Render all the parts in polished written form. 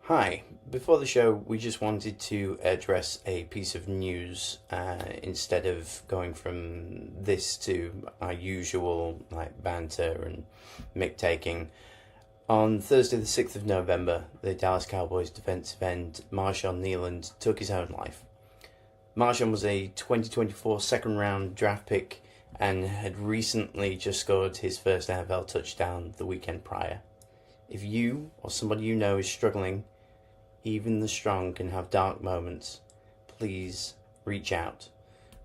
Hi. Before the show, we just wanted to address a piece of news instead of going from this to our usual banter and mick taking. On Thursday, the 6th of November, the Dallas Cowboys defensive end Marshawn Kneeland took his own life. Marshawn was a 2024 second round draft pick and had recently just scored his first NFL touchdown the weekend prior. If you or somebody you know is struggling, even the strong can have dark moments, please reach out.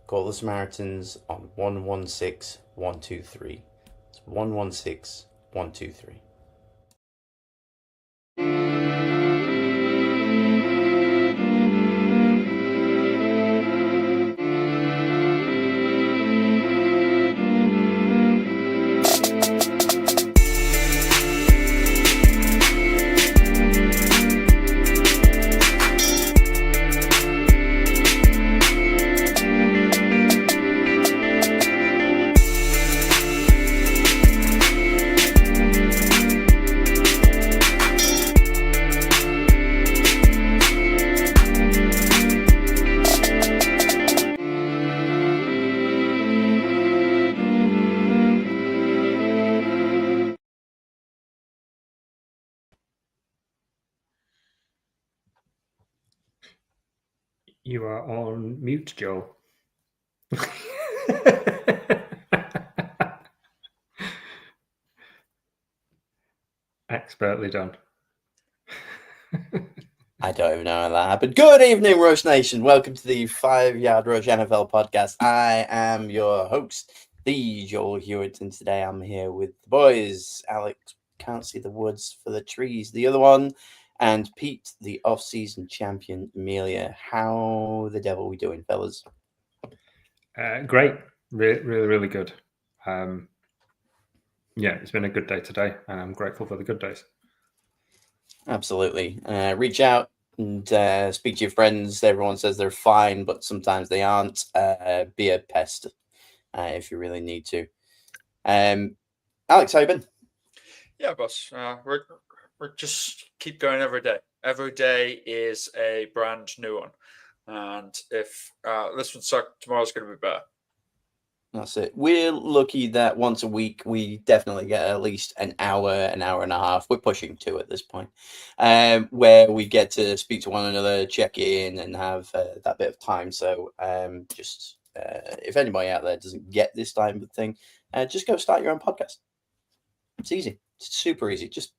Call the Samaritans on 116 123. It's 116 123. You are on mute, Joel. Expertly done. I don't even know how that happened. Good evening, Rush Nation. Welcome to the 5 Yard Rush NFL podcast. I am your host, the Joel Hewitt, and today I'm here with the boys. Alex can't see the woods for the trees. The other one, and Pete, the off-season champion, Amelia. How the devil are we doing, fellas? Great. Really good. Yeah, it's been a good day today, and I'm grateful for the good days. Absolutely. Reach out and speak to your friends. Everyone says they're fine, but sometimes they aren't. Be a pest if you really need to. Alex, how you been? Yeah, boss. We're just keep going every day. Every day is a brand new one, and if this one sucked, tomorrow's going to be better. That's it. We're lucky that once a week we definitely get at least an hour and a half. We're pushing 2 at this point, where we get to speak to one another, check in, and have that bit of time. So just if anybody out there doesn't get this type of thing, just go start your own podcast. It's easy. It's super easy. Just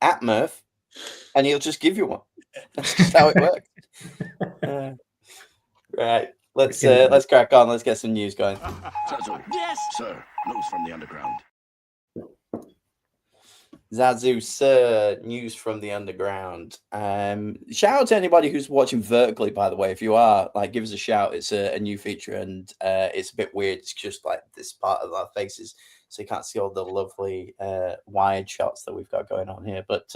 at Murph, and he'll just give you one. That's just how it works. Right. Let's crack on. Let's get some news going. Yes, sir. News from the underground. Zazu, sir, news from the underground. Shout out to anybody who's watching vertically, by the way. If you are, give us a shout. It's a new feature, and it's a bit weird. It's just this part of our faces, so you can't see all the lovely wide shots that we've got going on here. But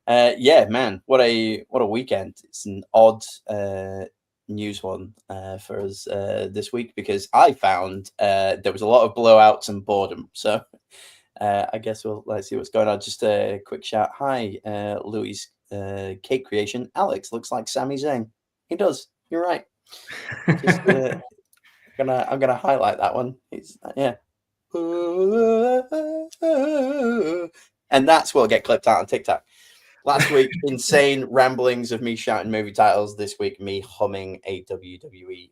yeah, man, what a weekend. It's an odd news one for us this week because I found there was a lot of blowouts and boredom. So I guess let's see what's going on. Just a quick shout. Hi, Louis Cake Creation. Alex looks like Sami Zayn. He does. You're right. Just, I'm gonna highlight that one. It's yeah. And that's what'll get clipped out on TikTok. Last week, insane ramblings of me shouting movie titles. This week, me humming a WWE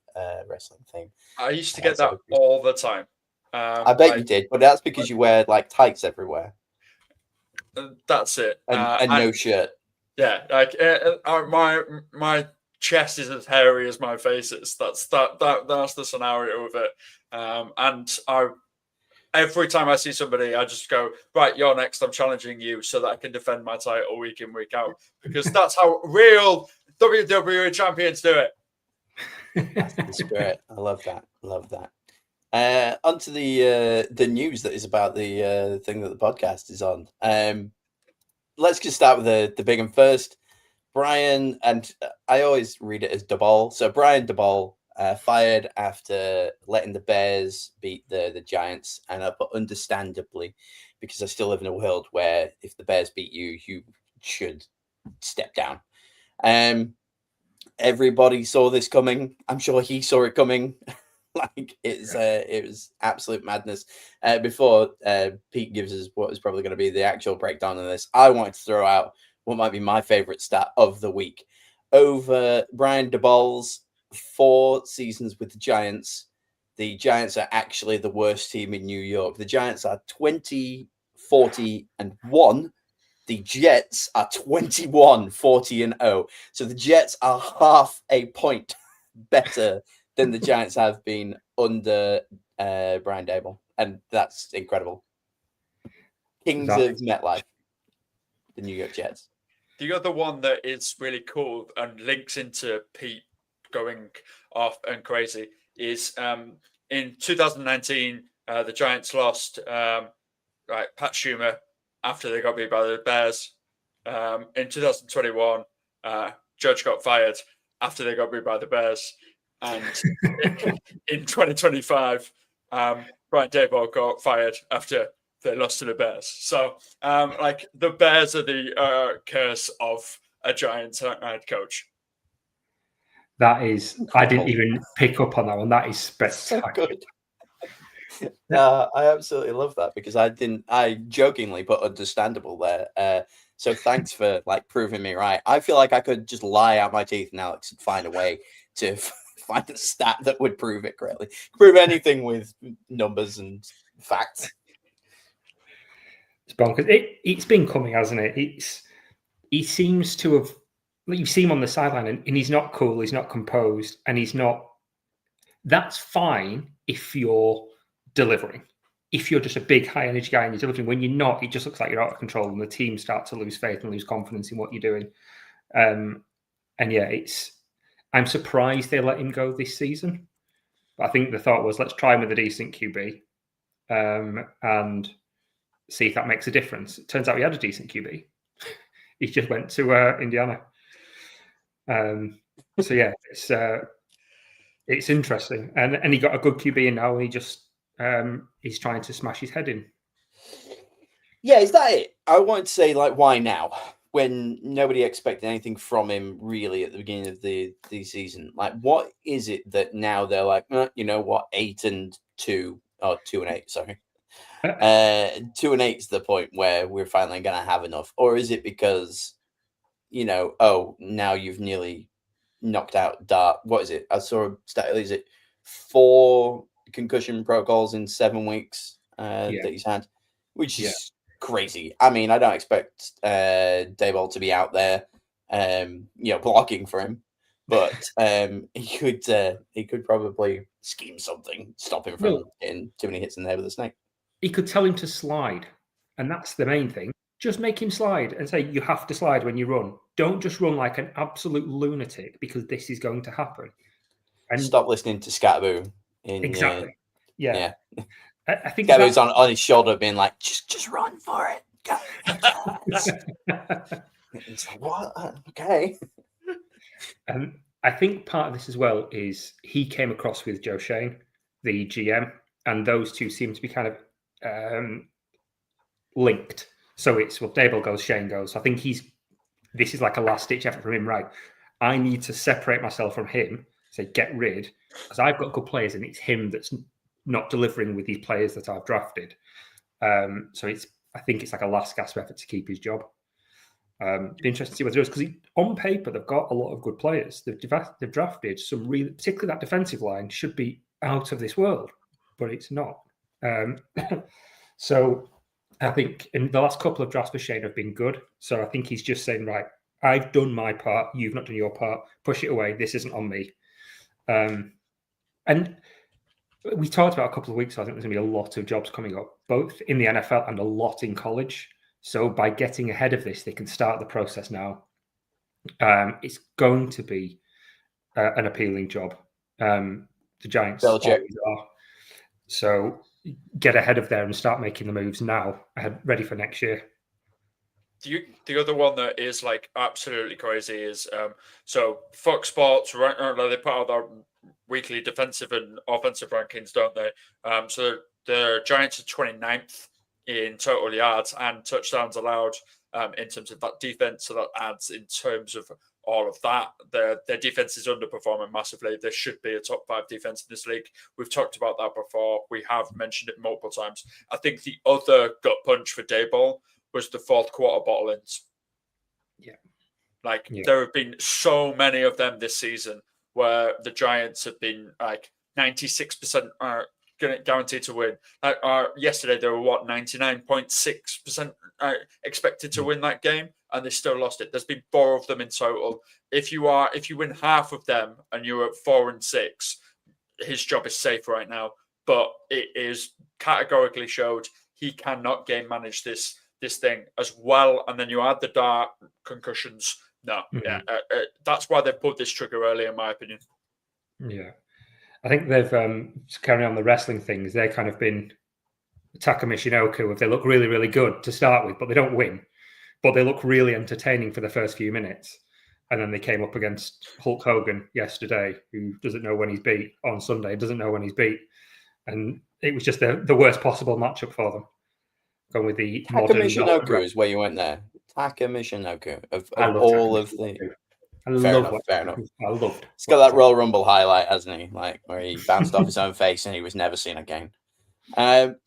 wrestling theme. I used to get that all the time. I bet you did, but that's because you wear tights everywhere. That's it. And no shirt. Yeah, my chest is as hairy as my face is. That's the scenario of it. And every time I see somebody, I just go, right, you're next. I'm challenging you so that I can defend my title week in, week out. Because that's how real WWE champions do it. That's the spirit. I love that. Onto the news that is about the thing that the podcast is on. Let's just start with the big one first. Brian, and I always read it as DeBall. So Brian DeBall fired after letting the Bears beat the Giants, and but understandably, because I still live in a world where if the Bears beat you, you should step down. Everybody saw this coming. I'm sure he saw it coming. It was absolute madness. Before Pete gives us what is probably going to be the actual breakdown of this, I wanted to throw out what might be my favorite stat of the week. Over Brian DeBall's 4 seasons with the Giants are actually the worst team in New York. The Giants are 20-40-1. The Jets are 21-40-0. So the Jets are half a point better than the Giants have been under Brian Daboll. And that's incredible. Kings of MetLife, the New York Jets. The other one that is really cool and links into Pete going off and crazy is in 2019, the Giants lost Pat Schumer after they got beat by the Bears. In 2021, Judge got fired after they got beat by the Bears. And in 2025, Brian Daboll got fired after they lost to the Bears. So, the Bears are the curse of a Giants head coach. That is, I didn't even pick up on that one. That is spectacular. So good. I absolutely love that because I jokingly put understandable there. So thanks for proving me right. I feel like I could just lie out my teeth and Alex and find a way to find a stat that would prove it correctly. Prove anything with numbers and facts. It's bonkers. It's been coming, hasn't it? He seems to have. You see him on the sideline, and he's not cool. He's not composed, and he's not. That's fine if you're delivering. If you're just a big, high energy guy and you're delivering, when you're not, it just looks like you're out of control, and the team start to lose faith and lose confidence in what you're doing. And yeah, I'm surprised they let him go this season. But I think the thought was, let's try him with a decent QB, and see if that makes a difference. It turns out he had a decent QB. He just went to Indiana. So yeah, it's interesting, and he got a good QB, and now he just he's trying to smash his head in. Yeah, is that it? I wanted to say why now, when nobody expected anything from him really at the beginning of the season. What is it that now they're like, you know what, 8-2 or 2-8? Sorry. 2-8 is the point where we're finally going to have enough, or is it because now you've nearly knocked out Dart? What is it? I saw a stat. Is it 4 concussion protocols in 7 weeks that he's had, which is crazy. I mean, I don't expect Daboll to be out there, blocking for him, but he could probably scheme something, stop him from getting too many hits in there with a snake. He could tell him to slide, and that's the main thing. Just make him slide and say, you have to slide when you run. Don't just run like an absolute lunatic because this is going to happen. And stop listening to Scatterboo. Exactly. Yeah. I think Scatterboo's on his shoulder being like, just run for it. It's like, what? Okay. I think part of this as well is he came across with Joe Shane, the GM, and those two seem to be kind of linked. So it's, Daboll goes, Shane goes. I think this is like a last-ditch effort from him, right? I need to separate myself from him, say get rid, because I've got good players and it's him that's not delivering with these players that I've drafted. So I think it's like a last gasp effort to keep his job. It'd be interesting to see what it does, because on paper they've got a lot of good players. They've drafted some really, particularly that defensive line should be out of this world, but it's not. So I think in the last couple of drafts for Shane have been good. So I think he's just saying, right, I've done my part, you've not done your part, push it away, this isn't on me. And we talked about a couple of weeks ago, I think there's going to be a lot of jobs coming up, both in the NFL and a lot in college. So by getting ahead of this, they can start the process now. It's going to be an appealing job. The Giants always are. So get ahead of there and start making the moves now, ready for next year. The other one that is absolutely crazy is so Fox Sports, right now they put out their weekly defensive and offensive rankings, don't they? So the Giants are 29th in total yards and touchdowns allowed in terms of that defense. So that adds in terms of all of that. Their defense is underperforming massively. There should be a top 5 defense in this league. We've talked about that before. We have mentioned it multiple times. I think the other gut punch for Dayball was the fourth quarter bottle-ins. Yeah. There have been so many of them this season where the Giants have been 96% guaranteed to win. Yesterday, they were 99.6% expected to win that game, and they still lost it. There's been 4 of them in total. If you win half of them and you're at 4-6, his job is safe right now. But it is categorically showed he cannot game manage this thing as well. And then you add the dart concussions. No, that's why they pulled this trigger early, in my opinion. Yeah. I think they've carrying on the wrestling things. They've kind of been Taka Michinoku. If they look really, really good to start with, but they don't win, but they look really entertaining for the first few minutes. And then they came up against Hulk Hogan yesterday, who doesn't know when he's beat. On Sunday, doesn't know when he's beat. And it was just the worst possible matchup for them. Going with the Taka Michinoku is where you went there. Taka Michinoku of all of the... Fair enough. I loved. He's got that Royal Rumble highlight, hasn't he? Where he bounced off his own face and he was never seen again. Look,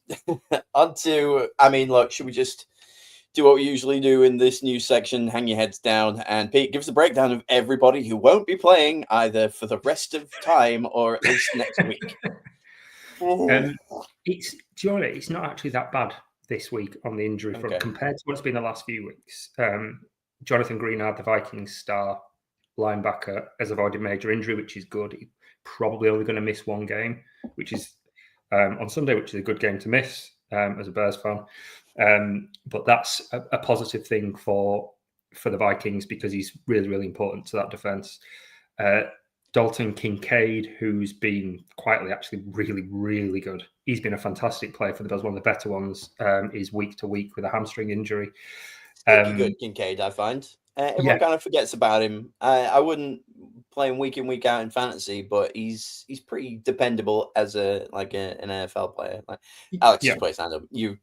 should we just do what we usually do in this news section? Hang your heads down, and Pete gives a breakdown of everybody who won't be playing either for the rest of time or at least next week. It's not actually that bad this week on the injury front compared to what's been the last few weeks. Jonathan Greenard, the Vikings star linebacker, has avoided major injury, which is good. He's probably only going to miss one game, which is on Sunday, which is a good game to miss as a Bears fan. But that's a positive thing for the Vikings because he's really, really important to that defense. Dalton Kincaid, who's been quietly actually really, really good. He's been a fantastic player for the Bears, one of the better ones, is week to week with a hamstring injury. Good Kincaid, I find. Everyone kind of forgets about him. I wouldn't play him week in, week out in fantasy, but he's pretty dependable as an NFL player. Alex just plays stand up. You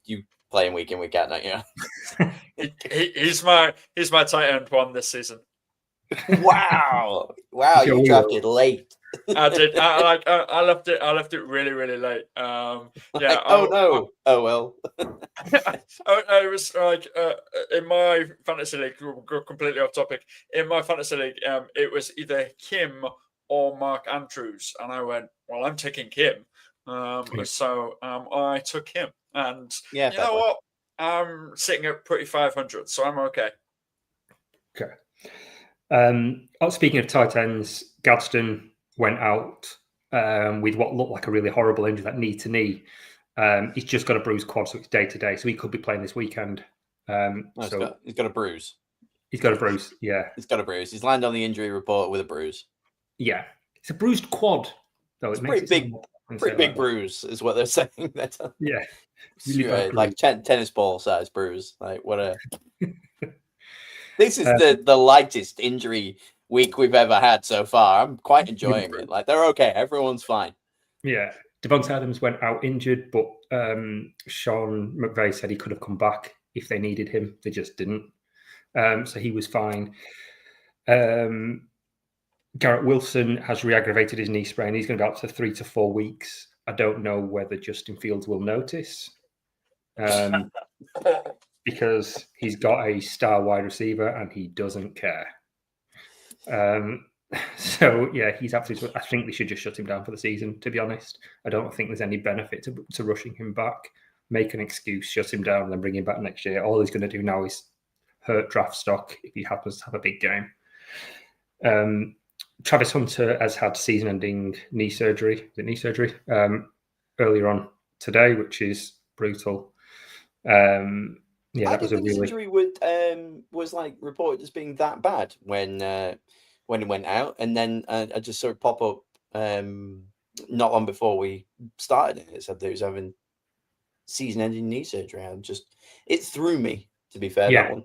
play him week in, week out, don't you? he's my tight end one this season. Wow, you drafted late. I did. I left it really, really late. Oh well. It was in my fantasy league. We'll go completely off topic. In my fantasy league, it was either Kim or Mark Andrews, and I went, well, I'm taking Kim. So I took him, and you know what? I'm sitting at pretty 500, so I'm okay. Okay. Speaking of tight ends, Gadsden went out with what looked like a really horrible injury, that knee to knee. He's just got a bruised quad, so it's day to day. So he could be playing this weekend. He's got a bruise. He's got a bruise. Yeah, he's got a bruise. He's landed on the injury report with a bruise. Yeah, it's a bruised quad. Though it's pretty big bruise, is what they're saying. Yeah, really like tennis ball size bruise. Like what a. This is the lightest injury week we've ever had so far. I'm quite enjoying it. Like they're okay. Everyone's fine. Yeah. Devontae Adams went out injured, but Sean McVay said he could have come back if they needed him. They just didn't. So he was fine. Garrett Wilson has re-aggravated his knee sprain. He's going to go out to 3 to 4 weeks. I don't know whether Justin Fields will notice. Because he's got a star wide receiver and he doesn't care. So, yeah, he's absolutely... I think they should just shut him down for the season, to be honest. I don't think there's any benefit to rushing him back. Make an excuse, shut him down, and then bring him back next year. All he's going to do now is hurt draft stock if he happens to have a big game. Travis Hunter has had season-ending knee surgery. Earlier on today, which is brutal. That was a really... injury was like reported as being that bad when it went out, and then I just saw it pop up not long before we started it. It said that he was having season-ending knee surgery. It threw me, to be fair. That one.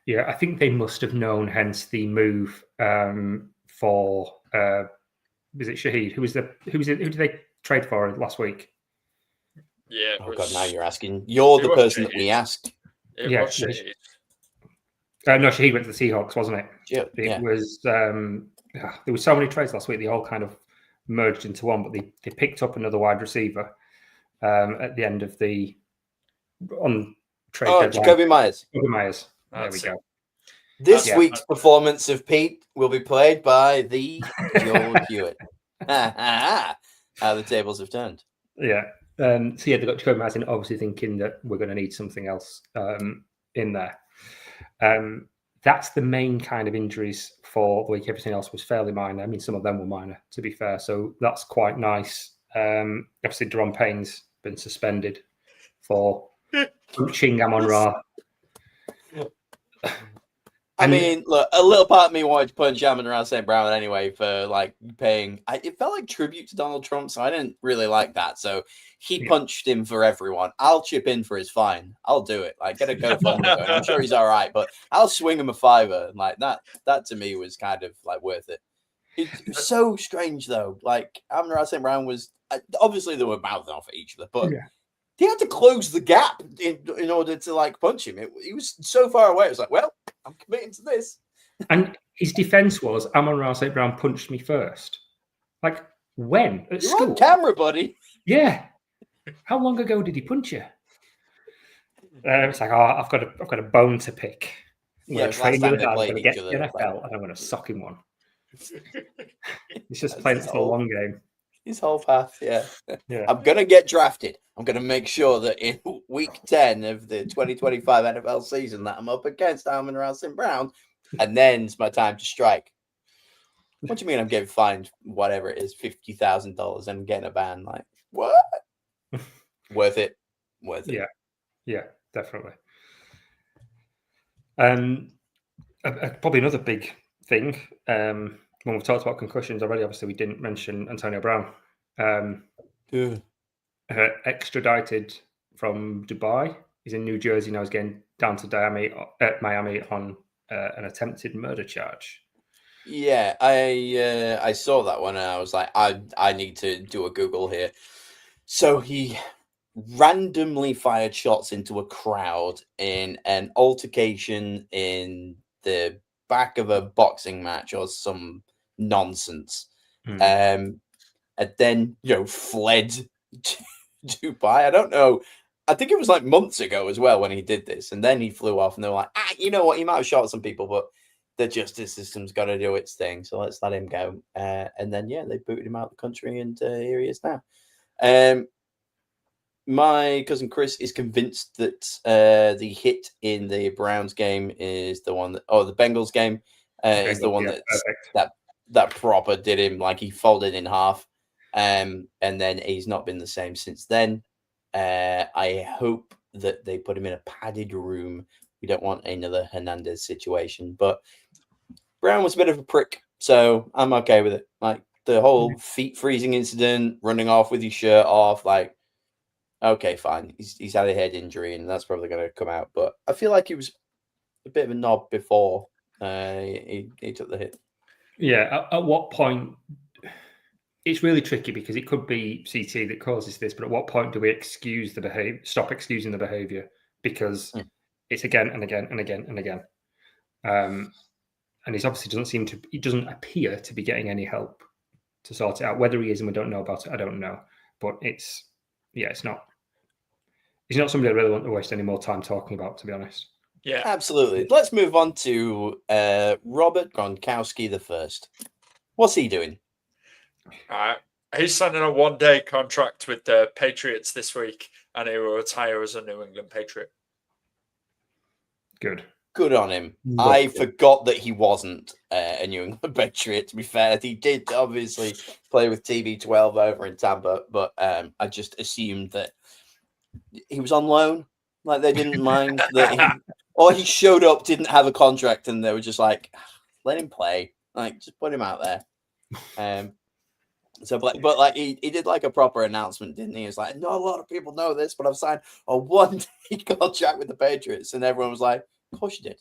Yeah, I think they must have known. Hence the move for was it Shaheed? Who did they trade for last week? Yeah. God! Now you're asking. You're the person that we asked. It was Shaheed. No, he went to the Seahawks, wasn't it? Yeah. It was. There were so many trades last week. They all kind of merged into one, but they picked up another wide receiver at the end of the trade deadline. Jacoby Myers. Jacoby Myers. That's There we go. This week's performance of Pete will be played by the Joel Hewitt. How the tables have turned. Yeah. So they got Jacoby Myers in, obviously thinking that we're going to need something else in there. That's the main kind of injuries for the week. Everything else was fairly minor. I mean, some of them were minor, to be fair. So that's quite nice. Obviously, Deron Payne's been suspended for punching Amon-Ra. I mean, look, a little part of me wanted to punch Amon-Ra St. Brown anyway for like paying. It felt like tribute to Donald Trump, so I didn't really like that. So he punched him for everyone. I'll chip in for his fine. I'll do it. Like, get a GoFundMe going. I'm sure he's all right, but I'll swing him a $5. Like that to me was kind of like worth it. It was so strange though. Like Amon-Ra St. Brown was obviously they were mouthing off at each other, but. Yeah. He had to close the gap in order to like punch him. He was so far away. It was like, well, I'm committing to this. And his defense was Amon-Ra St. Brown punched me first. Like when? At You're school? on camera, buddy. Yeah. How long ago did he punch you? It's like, I've got a bone to pick. I'm going to train really hard. I'm going to get to the NFL and I'm going to sock him one. He's just playing for the long game. His whole path, yeah. I'm going to get drafted. I'm going to make sure that in week 10 of the 2025 NFL season that I'm up against Amon-Ra St. Brown, and then it's my time to strike. What do you mean I'm getting fined, whatever it is, $50,000 and getting a ban? Like, what? Worth it. Worth it. Yeah, definitely. Probably another big thing, when we've talked about concussions already, obviously we didn't mention Antonio Brown. Extradited from Dubai. He's in New Jersey now. He's getting down to Miami on an attempted murder charge. Yeah, I saw that one and I was like, I need to do a Google here. So he randomly fired shots into a crowd in an altercation in the back of a boxing match or some nonsense. And then, fled to Dubai. I don't know. I think it was like months ago as well when he did this. And then he flew off and they were like, you know what? He might have shot some people, but the justice system's got to do its thing. So let's let him go. And then, they booted him out of the country and here he is now. My cousin Chris is convinced that the hit in the Browns game is the one the Bengals game is the one that proper did him. Like he folded in half. And then he's not been the same since then. I hope that they put him in a padded room. We don't want another Hernandez situation. But Brown was a bit of a prick, so I'm okay with it. Like the whole feet freezing incident, running off with his shirt off, like, okay, fine. He's had a head injury, and that's probably going to come out. But I feel like he was a bit of a knob before he took the hit. Yeah, at what point... It's really tricky because it could be CT that causes this, but at what point do we excuse the behavior? Stop excusing the behavior because it's again and again and again and again, and he obviously he doesn't appear to be getting any help to sort it out. Whether he is and we don't know about it, I don't know. But it's not. He's not somebody I really want to waste any more time talking about, to be honest. Yeah, absolutely. Let's move on to Robert Gronkowski the first. What's he doing? He's signing a one-day contract with the Patriots this week, and he will retire as a New England Patriot. Good on him. I forgot that he wasn't a New England Patriot, to be fair. He did obviously play with TB12 over in Tampa, but I just assumed that he was on loan. Like they didn't mind that he showed up, didn't have a contract, and they were just like, let him play. Like, just put him out there. So, but like he did like a proper announcement, didn't he? He was like, not a lot of people know this, but I've signed a one-day contract with the Patriots, and everyone was like, of course you did.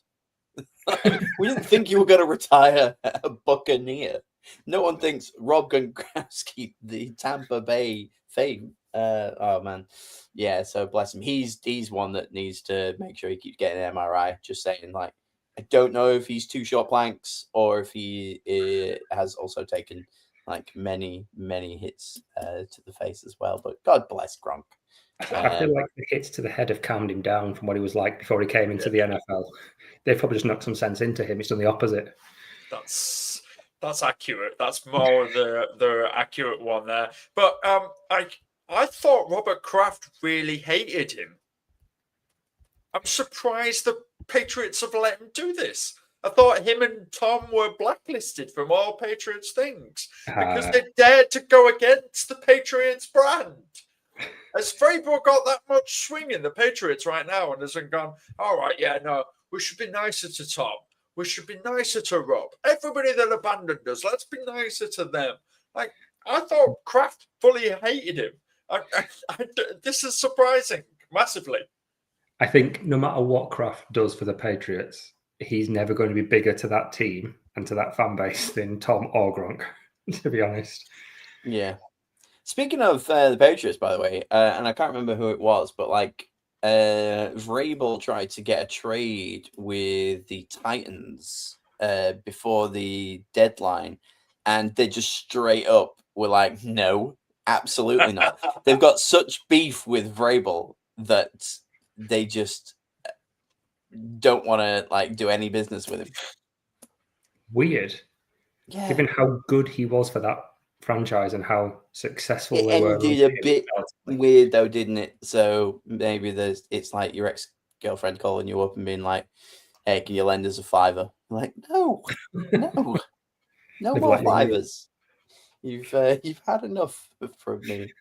We didn't think you were going to retire a Buccaneer. No one thinks Rob Gronkowski, the Tampa Bay fame. Oh man, yeah. So bless him. He's one that needs to make sure he keeps getting an MRI. Just saying, like I don't know if he's too short planks or if he has also taken like many hits to the face as well. But God bless Gronk. I feel like the hits to the head have calmed him down from what he was like before he came into the NFL. They've probably just knocked some sense into him. It's done the opposite. That's accurate. That's more the accurate one there. But I thought Robert Kraft really hated him. I'm surprised the Patriots have let him do this. I thought him and Tom were blacklisted from all Patriots things because they dared to go against the Patriots brand. Has Vrabel got that much swing in the Patriots right now and hasn't gone, all right, yeah, no, we should be nicer to Tom. We should be nicer to Rob. Everybody that abandoned us, let's be nicer to them. Like, I thought Kraft fully hated him. This is surprising massively. I think no matter what Kraft does for the Patriots, he's never going to be bigger to that team and to that fan base than Tom or Gronk, to be honest. Yeah. Speaking of the Patriots, by the way, and I can't remember who it was, but like Vrabel tried to get a trade with the Titans before the deadline, and they just straight up were like, no, absolutely not. They've got such beef with Vrabel that they just don't want to like do any business with him. Weird. Yeah. Given how good he was for that franchise and how successful it they were. ended a bit weird though, didn't it? So maybe it's like your ex-girlfriend calling you up and being like, hey, can you lend us a $5? You're like, no more $5s. You've had enough from me.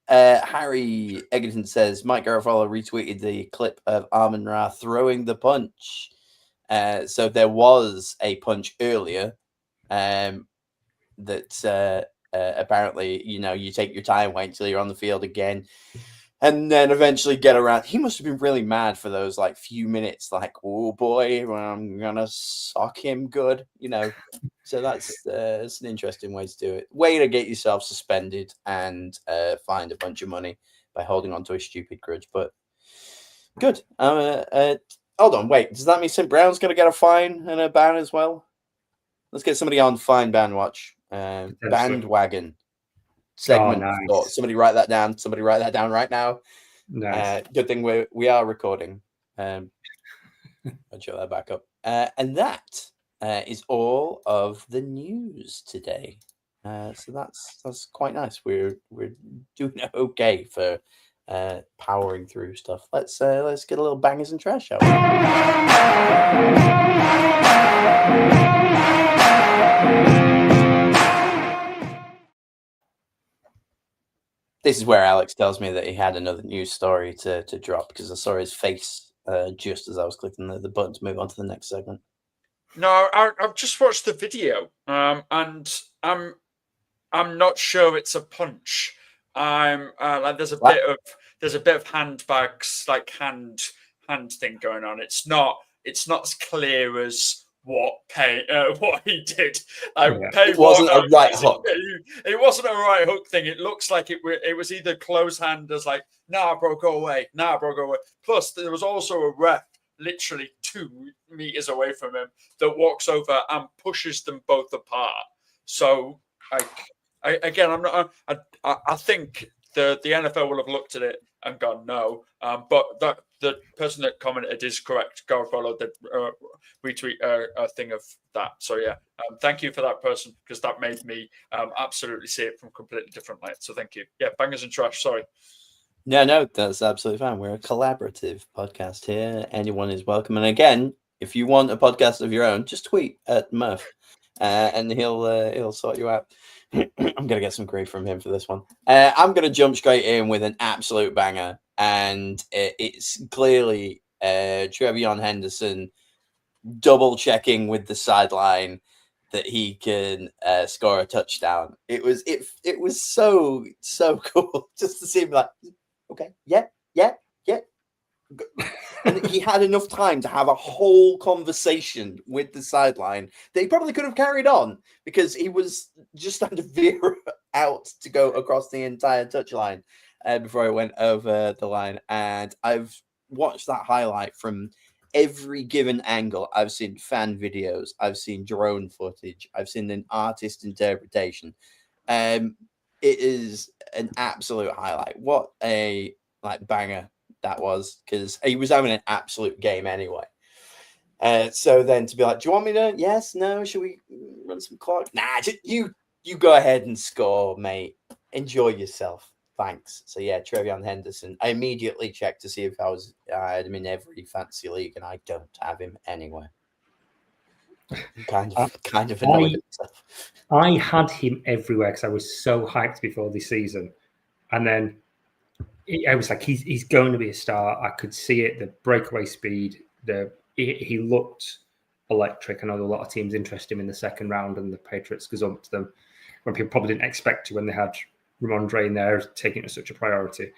Harry Egerton says Mike Garofalo retweeted the clip of Amon-Ra throwing the punch. So there was a punch earlier that apparently, you take your time, wait until you're on the field again, and then eventually get around. He must have been really mad for those like few minutes, like, oh boy, I'm gonna sock him good, So that's an interesting way to do it. Way to get yourself suspended and find a bunch of money by holding on to a stupid grudge. But good. Hold on, wait. Does that mean St. Brown's going to get a fine and a ban as well? Let's get somebody on fine ban watch. Bandwagon segment. Oh, nice. Somebody write that down. Somebody write that down right now. Nice. Good thing we are recording. I'll show that back up. And that is all of the news today. So that's quite nice. We're doing okay for powering through stuff. Let's get a little bangers and trash out. This is where Alex tells me that he had another news story to drop because I saw his face just as I was clicking the button to move on to the next segment. No, I've just watched the video, and I'm not sure it's a punch. I'm like there's a bit of handbags, like hand thing going on. It's not as clear as what he did. It wasn't a right hook. It wasn't a right hook thing. It looks like it was either close hand as like, nah, bro, go away. Nah, bro, go away. Plus, there was also a ref literally 2 meters away from him that walks over and pushes them both apart. So, I think the NFL will have looked at it and gone no. But that the person that commented is correct. Garofalo did retweet a thing of that. So yeah, thank you for that person because that made me absolutely see it from completely different light. So thank you. Yeah, bangers and trash. Sorry. No, that's absolutely fine. We're a collaborative podcast here. Anyone is welcome. And again, if you want a podcast of your own, just tweet at Murph, and he'll sort you out. I'm gonna get some grief from him for this one. I'm gonna jump straight in with an absolute banger, and it's clearly Trevion Henderson double checking with the sideline that he can score a touchdown. It was so cool just to see him like, okay, yeah. And he had enough time to have a whole conversation with the sideline that he probably could have carried on because he was just trying to veer out to go across the entire touchline before he went over the line. And I've watched that highlight from every given angle. I've seen fan videos. I've seen drone footage. I've seen an artist interpretation. It is an absolute highlight. What a banger that was, because he was having an absolute game anyway. So then to be like, do you want me to? Yes, no, should we run some clock? Nah, you go ahead and score, mate. Enjoy yourself. Thanks. So yeah, Trevion Henderson. I immediately checked to see if I had him in every fantasy league, and I don't have him anywhere. I'm kind of annoyed at myself. I had him everywhere because I was so hyped before this season, and then I was like, he's going to be a star. I could see it, the breakaway speed, he looked electric. I know a lot of teams interested him in the second round, and the Patriots gazumped them when people probably didn't expect to when they had Ramondre in there taking it as such a priority.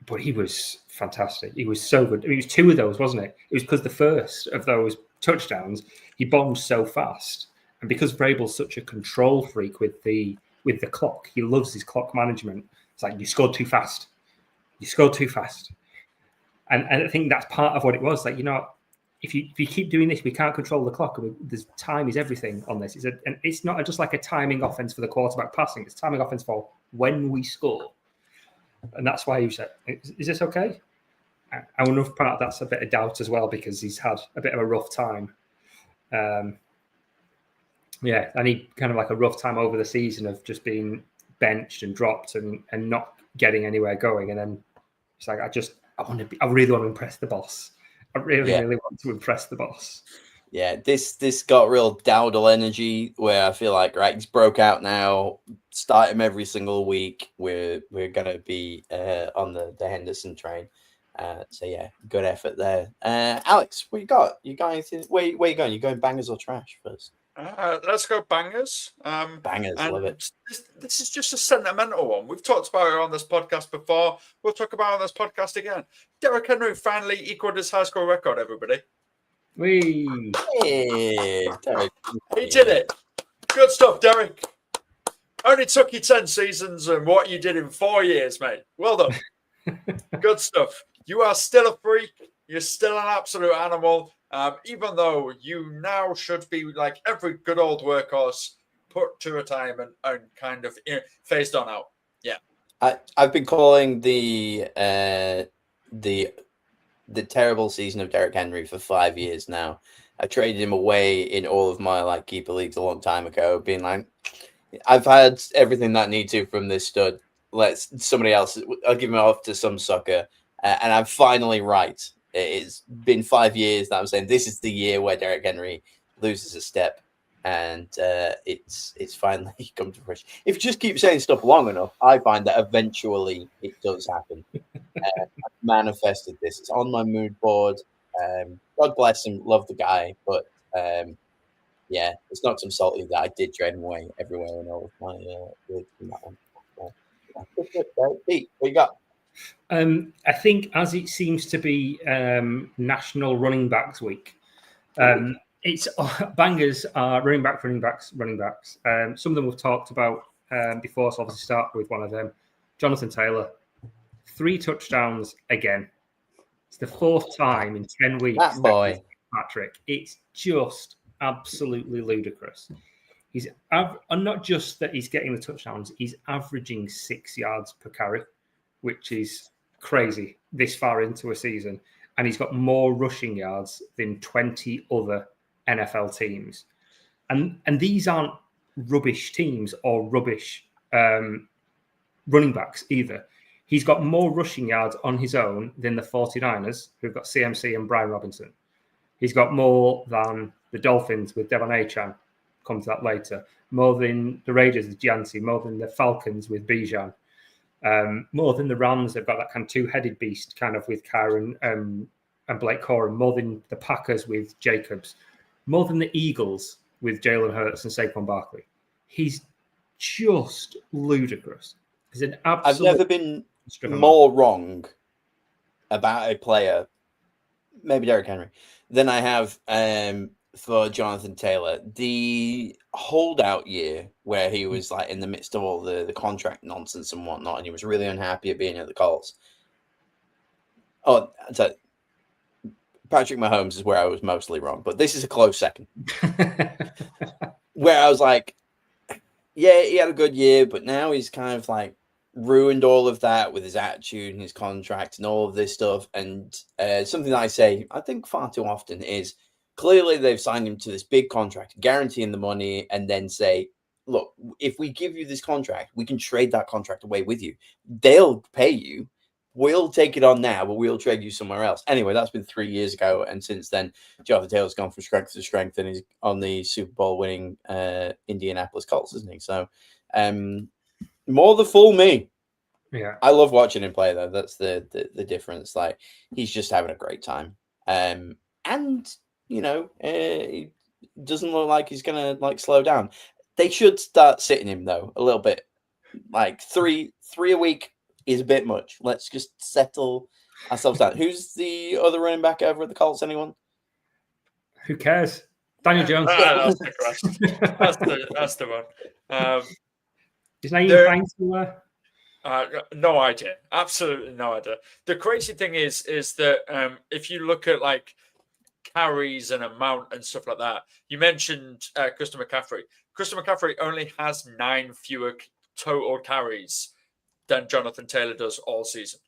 But he was fantastic. He was so good. I mean, it was two of those, wasn't it? It was because the first of those touchdowns, he bombed so fast. And because Vrabel's such a control freak with the clock, he loves his clock management. It's like, you scored too fast. You scored too fast. And I think that's part of what it was. Like, if you keep doing this, we can't control the clock. Time is everything on this. And it's not just like a timing offense for the quarterback passing. It's timing offense for when we score. And that's why he said, is this okay? I wonder if part of that's a bit of doubt as well, because he's had a bit of a rough time. And he kind of like a rough time over the season of just being benched and dropped and not getting anywhere going. And then it's like, I really want to impress the boss. I really want to impress the boss. Yeah, this got real Dowdle energy where I feel like, right, he's broke out now. Start him every single week. We're gonna be on the Henderson train. So yeah, good effort there. Alex, what you got? You got anything? Where you going? You going bangers or trash first? Let's go bangers. Bangers, love it. This is just a sentimental one. We've talked about it on this podcast before. We'll talk about it on this podcast again. Derrick Henry finally equaled his high school record, everybody. Whee! Hey, Derrick. He did it. Good stuff, Derrick. Only took you 10 seasons and what you did in 4 years, mate. Well done. Good stuff. You are still a freak. You're still an absolute animal. Even though you now should be like every good old workhorse, put to retirement and kind of phased on out. Yeah. I've been calling the terrible season of Derrick Henry for 5 years now. I traded him away in all of my keeper leagues a long time ago, being like, I've had everything that I need to from this stud. Somebody else, I'll give him off to some sucker. And I'm finally right. It's been 5 years that I'm saying this is the year where Derrick Henry loses a step. And it's finally come to fruition. If you just keep saying stuff long enough, I find that eventually it does happen. I've manifested this. It's on my mood board. God bless him. Love the guy. But yeah, it's not some salty that I did trade him away everywhere and all of my leagues from that one. Pete, what you got? I think as it seems to be National Running Backs Week, it's bangers are running backs. Some of them we've talked about before, so obviously start with one of them. Jonathan Taylor, 3 touchdowns again. It's the 4th time in 10 weeks. That boy. Patrick, it's just absolutely ludicrous. And not just that he's getting the touchdowns, he's averaging 6 yards per carry, which is crazy this far into a season. And he's got more rushing yards than 20 other NFL teams. And these aren't rubbish teams or rubbish running backs either. He's got more rushing yards on his own than the 49ers, who've got CMC and Brian Robinson. He's got more than the Dolphins with Devon Achane. Come to that later. More than the Raiders with Giancy. More than the Falcons with Bijan. More than the Rams. They've got that kind of two-headed beast kind of with Kyron and Blake Corum. More than the Packers with Jacobs. More than the Eagles with Jalen Hurts and Saquon Barkley. He's just ludicrous. He's an absolute... I've never been more wrong about a player, maybe Derrick Henry, than I have for Jonathan Taylor. The holdout year where he was in the midst of all the contract nonsense and whatnot, and he was really unhappy at being at the Colts. Oh, so Patrick Mahomes is where I was mostly wrong, but this is a close second. Where I was like, yeah, he had a good year, but now he's kind of like ruined all of that with his attitude and his contract and all of this stuff. And something that I say, I think far too often is clearly they've signed him to this big contract, guaranteeing the money, and then say, look, if we give you this contract, we can trade that contract away with you. They'll pay you. We'll take it on now, but we'll trade you somewhere else. Anyway, that's been 3 years ago. And since then, Jonathan Taylor's gone from strength to strength and he's on the Super Bowl winning Indianapolis Colts, isn't he? So more the fool me. Yeah. I love watching him play, though. That's the difference. Like, he's just having a great time. And, you know, he doesn't look like he's going to, like, slow down. They should start sitting him, though, a little bit. Like, three a week is a bit much. Let's just settle ourselves down. Who's the other running back over at the Colts? Anyone? Who cares? Daniel Jones. That's the question. That's the one. Is Naeem Hines still there? No idea. Absolutely no idea. The crazy thing is that if you look at like carries and amount and stuff like that, you mentioned Christian McCaffrey. Christian McCaffrey only has 9 fewer total carries than Jonathan Taylor does all season.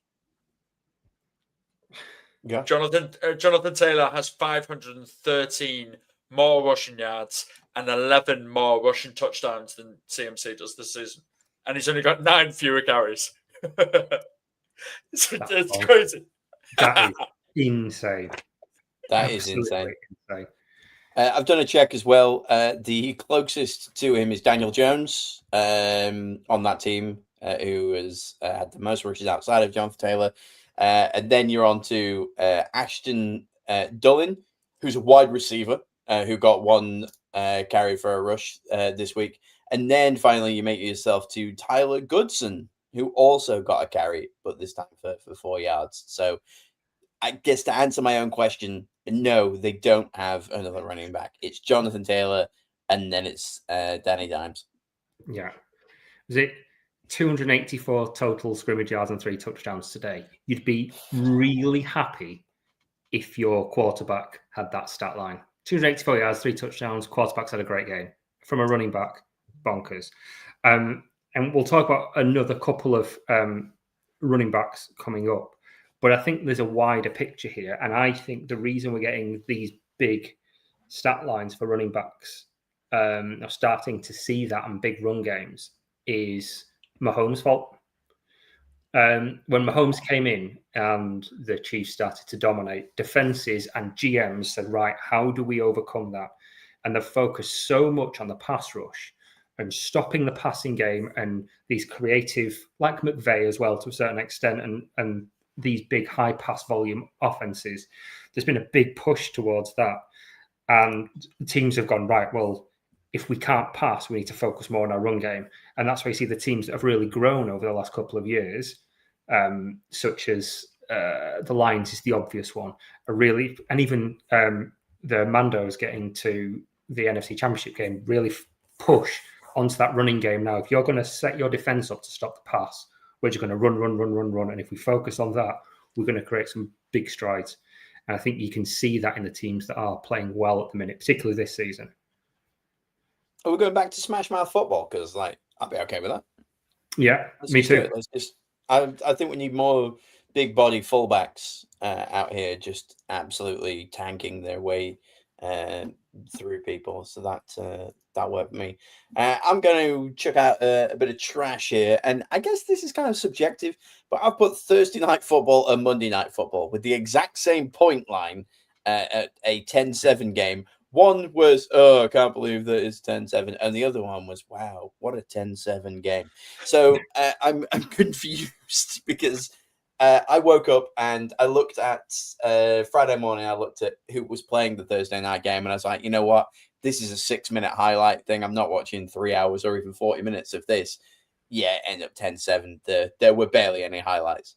Yeah. Jonathan Taylor has 513 more rushing yards and 11 more rushing touchdowns than CMC does this season. And he's only got 9 fewer carries. it's crazy. That is insane. That is insane. I've done a check as well. The closest to him is Daniel Jones on that team, who has had the most rushes outside of Jonathan Taylor. And then you're on to Ashton Dulin, who's a wide receiver, who got 1 carry for a rush this week. And then finally you make yourself to Tyler Goodson, who also got a carry, but this time for 4 yards. So I guess to answer my own question, no, they don't have another running back. It's Jonathan Taylor, and then it's Danny Dimes. Yeah. Was it 284 total scrimmage yards and 3 touchdowns today? You'd be really happy if your quarterback had that stat line. 284 yards, 3 touchdowns. Quarterbacks had a great game. From a running back, bonkers. And we'll talk about another couple of running backs coming up. But I think there's a wider picture here. And I think the reason we're getting these big stat lines for running backs, or starting to see that in big run games, is Mahomes' fault. When Mahomes came in and the Chiefs started to dominate, defenses and GMs said, right, how do we overcome that? And they've focused so much on the pass rush and stopping the passing game and these creative, like McVay as well to a certain extent, and these big high pass volume offenses. There's been a big push towards that. And teams have gone, right, well, if we can't pass, we need to focus more on our run game. And that's why you see the teams that have really grown over the last couple of years, such as the Lions is the obvious one, are really, and even the Mandos getting to the NFC Championship game, really push onto that running game now. If you're going to set your defense up to stop the pass, we're just going to run. And if we focus on that, we're going to create some big strides. And I think you can see that in the teams that are playing well at the minute, particularly this season. Are we going back to Smash Mouth football? Because, like, I'd be okay with that. Yeah, me too. I think we need more big body fullbacks out here, just absolutely tanking their way through people. So that worked for me. I'm going to check out a bit of trash here, and I guess this is kind of subjective, but I've put Thursday night football and Monday night football with the exact same point line at a 10-7 game. One was, I can't believe that it's 10-7. And the other one was, wow, what a 10-7 game. So I'm confused because I woke up and I looked at Friday morning. I looked at who was playing the Thursday night game. And I was like, you know what? This is a 6-minute highlight thing. I'm not watching 3 hours or even 40 minutes of this. Yeah, end up 10-7. There were barely any highlights.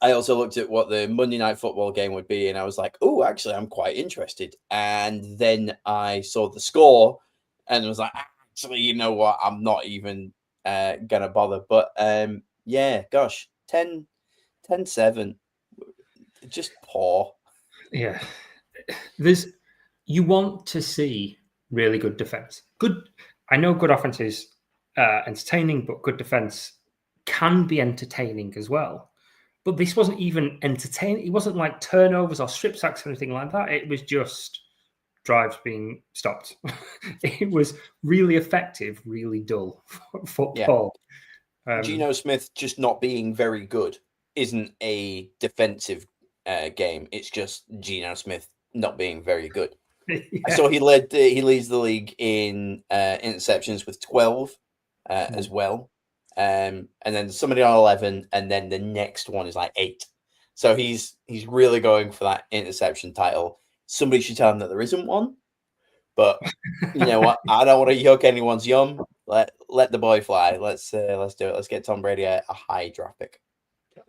I also looked at what the Monday night football game would be, and I was like, oh, actually, I'm quite interested. And then I saw the score and was like, actually, you know what? I'm not even going to bother. But yeah, gosh, 10-7, just poor. Yeah. You want to see really good defense. I know good offense is entertaining, but good defense can be entertaining as well. But this wasn't even entertaining. It wasn't like turnovers or strip sacks or anything like that. It was just drives being stopped. It was really effective, really dull football. Geno Smith just not being very good isn't a defensive game. It's just Geno Smith not being very good. Yeah. I saw he leads the league in interceptions with 12 as well. And then somebody on 11, and then the next one is like 8. So he's really going for that interception title. Somebody should tell him that there isn't one. But you know what? I don't want to yuck anyone's yum. Let the boy fly. Let's do it. Let's get Tom Brady a high draft pick.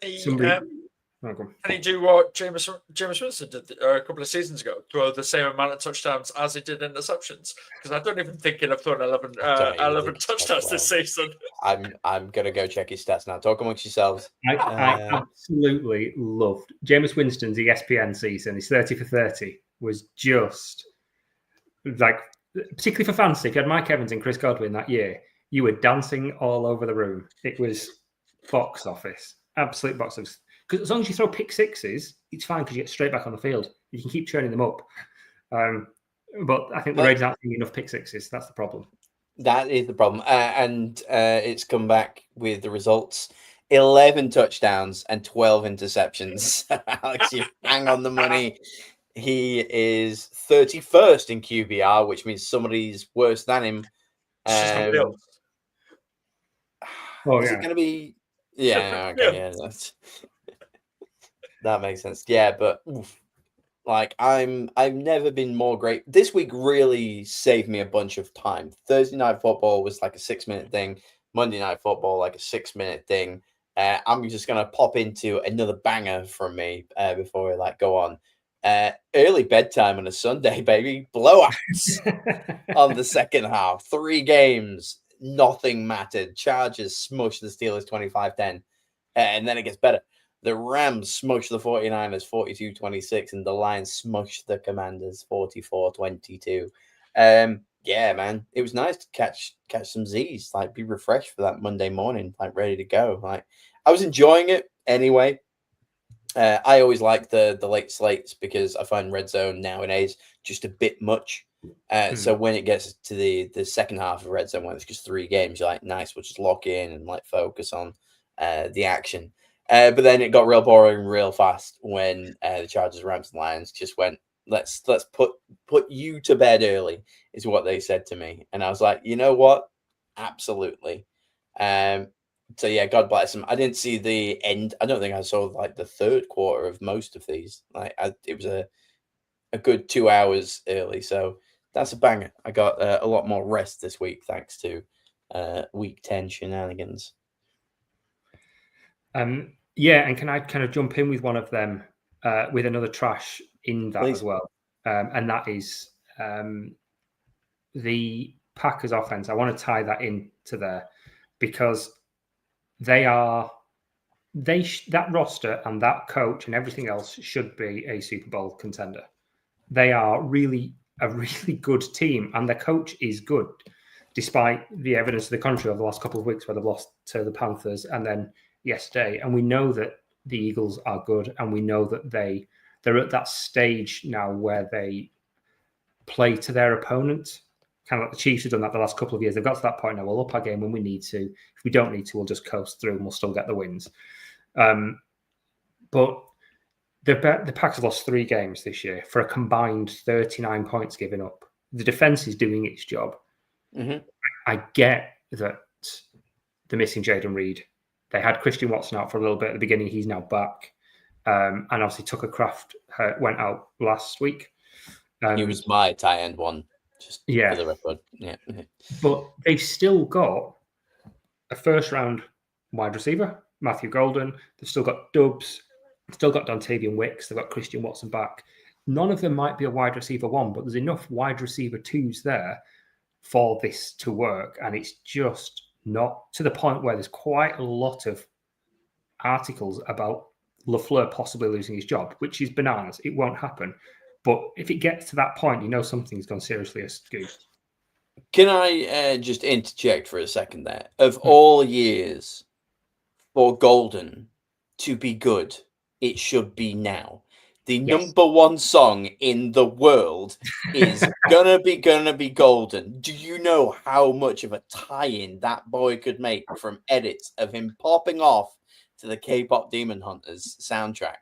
Can he do what Jameis Winston did a couple of seasons ago? Throw the same amount of touchdowns as he did interceptions? Because I don't even think he'd have thrown 11 touchdowns this season. I'm gonna go check his stats now. Talk amongst yourselves. I absolutely loved Jameis Winston's ESPN season. His 30 for 30 was just like, particularly for fantasy. If you had Mike Evans and Chris Godwin that year, you were dancing all over the room. It was box office, absolute box office. Because as long as you throw pick sixes, it's fine because you get straight back on the field. You can keep churning them up. But I think the Raiders aren't throwing enough pick sixes. That's the problem. That is the problem. And it's come back with the results. 11 touchdowns and 12 interceptions. Alex, you hang on the money. He is 31st in QBR, which means somebody's worse than him. Somebody else. Is it going to be... Yeah, okay, yeah, that makes sense. Yeah, but like I've never been more great. This week really saved me a bunch of time. Thursday night football was like a 6-minute thing. Monday night football like a 6-minute thing. I'm just gonna pop into another banger from me before we go on. Early bedtime on a Sunday, baby. Blowouts on the second half. 3 games, nothing mattered. Chargers smushed the Steelers 25-10, and then it gets better. The Rams smushed the 49ers 42-26, and the Lions smushed the Commanders 44-22. Yeah, man, it was nice to catch some Z's, be refreshed for that Monday morning, ready to go. I was enjoying it anyway. I always like the late slates because I find red zone nowadays just a bit much. So when it gets to the second half of red zone, when it's just 3 games, you're like, nice, we'll just lock in and focus on the action. But then it got real boring real fast when the Chargers, Rams, and Lions just went, let's put you to bed early, is what they said to me. And I was like, you know what? Absolutely. So yeah, God bless them. I didn't see the end. I don't think I saw the third quarter of most of these. It was a good 2 hours early. So that's a banger. I got a lot more rest this week thanks to week 10 shenanigans. Yeah, and can I kind of jump in with one of them with another trash in that Please. as well? And that is the Packers offense. I want to tie that into there because that roster and that coach and everything else should be a Super Bowl contender. They are really a really good team, and the coach is good, despite the evidence to the contrary of the last couple of weeks where they've lost to the Panthers and then yesterday. And we know that the Eagles are good, and we know that they're at that stage now where they play to their opponent. Kind of like the Chiefs have done that the last couple of years. They've got to that point now. We'll up our game when we need to. If we don't need to, we'll just coast through and we'll still get the wins. But the Packers lost 3 games this year for a combined 39 points given up. The defense is doing its job. Mm-hmm. I get that they're missing Jaden Reed. They had Christian Watson out for a little bit at the beginning. He's now back. And obviously Tucker Kraft went out last week. He was my tight end one, just for the record. Yeah. But they've still got a first-round wide receiver, Matthew Golden. They've still got Dubs. Still got Dontavian Wicks. They've got Christian Watson back. None of them might be a wide receiver 1, but there's enough wide receiver 2s there for this to work. And it's just not to the point where there's quite a lot of articles about Lafleur possibly losing his job, which is bananas. It won't happen. But if it gets to that point, something's gone seriously askew. Can I just interject for a second there? Of all years for Golden to be good, it should be now. The number one song in the world is gonna be Golden. Do you know how much of a tie-in that boy could make from edits of him popping off to the K-pop Demon Hunters soundtrack?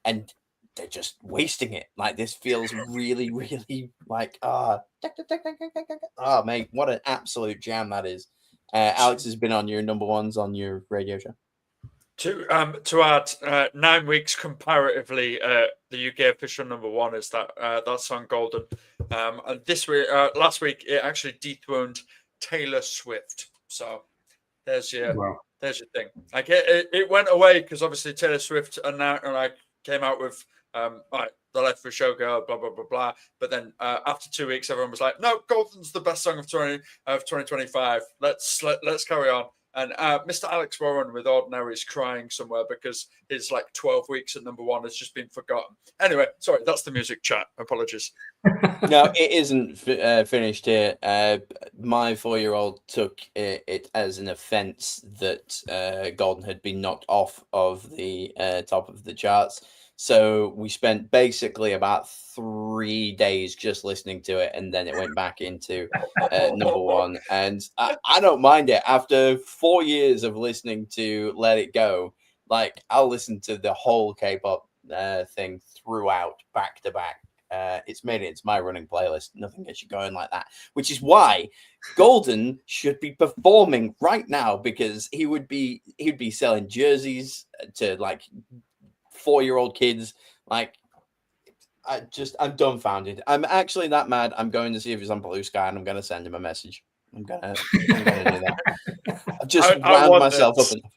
And they're just wasting it. Like, this feels really, really like mate, what an absolute jam that is. Alex has been on your number ones on your radio show. To add 9 weeks comparatively, the UK official number one is that song Golden. And this week, last week, it actually dethroned Taylor Swift. So there's your thing. Like it went away because obviously Taylor Swift came out with the Left for Show Girl, blah blah blah blah. But then after 2 weeks, everyone was like, "No, Golden's the best song of 2025. Let's carry on." And Mr. Alex Warren with Ordinary is crying somewhere because his 12 weeks at number one has just been forgotten. Anyway, sorry, that's the music chat. Apologies. No, it isn't finished here. My 4-year-old took it as an offense that Golden had been knocked off of the top of the charts. So we spent basically about 3 days just listening to it, and then it went back into number one. And I don't mind it. After 4 years of listening to Let It Go, I'll listen to the whole K-pop thing throughout, back to back. It's made it into my running playlist. Nothing gets you going like that, which is why Golden should be performing right now, because he'd be selling jerseys to 4-year-old kids. I'm dumbfounded. I'm actually that mad. I'm going to see if he's on Blue Sky, and I'm going to send him a message. I'm gonna do that. I've just wound myself up enough.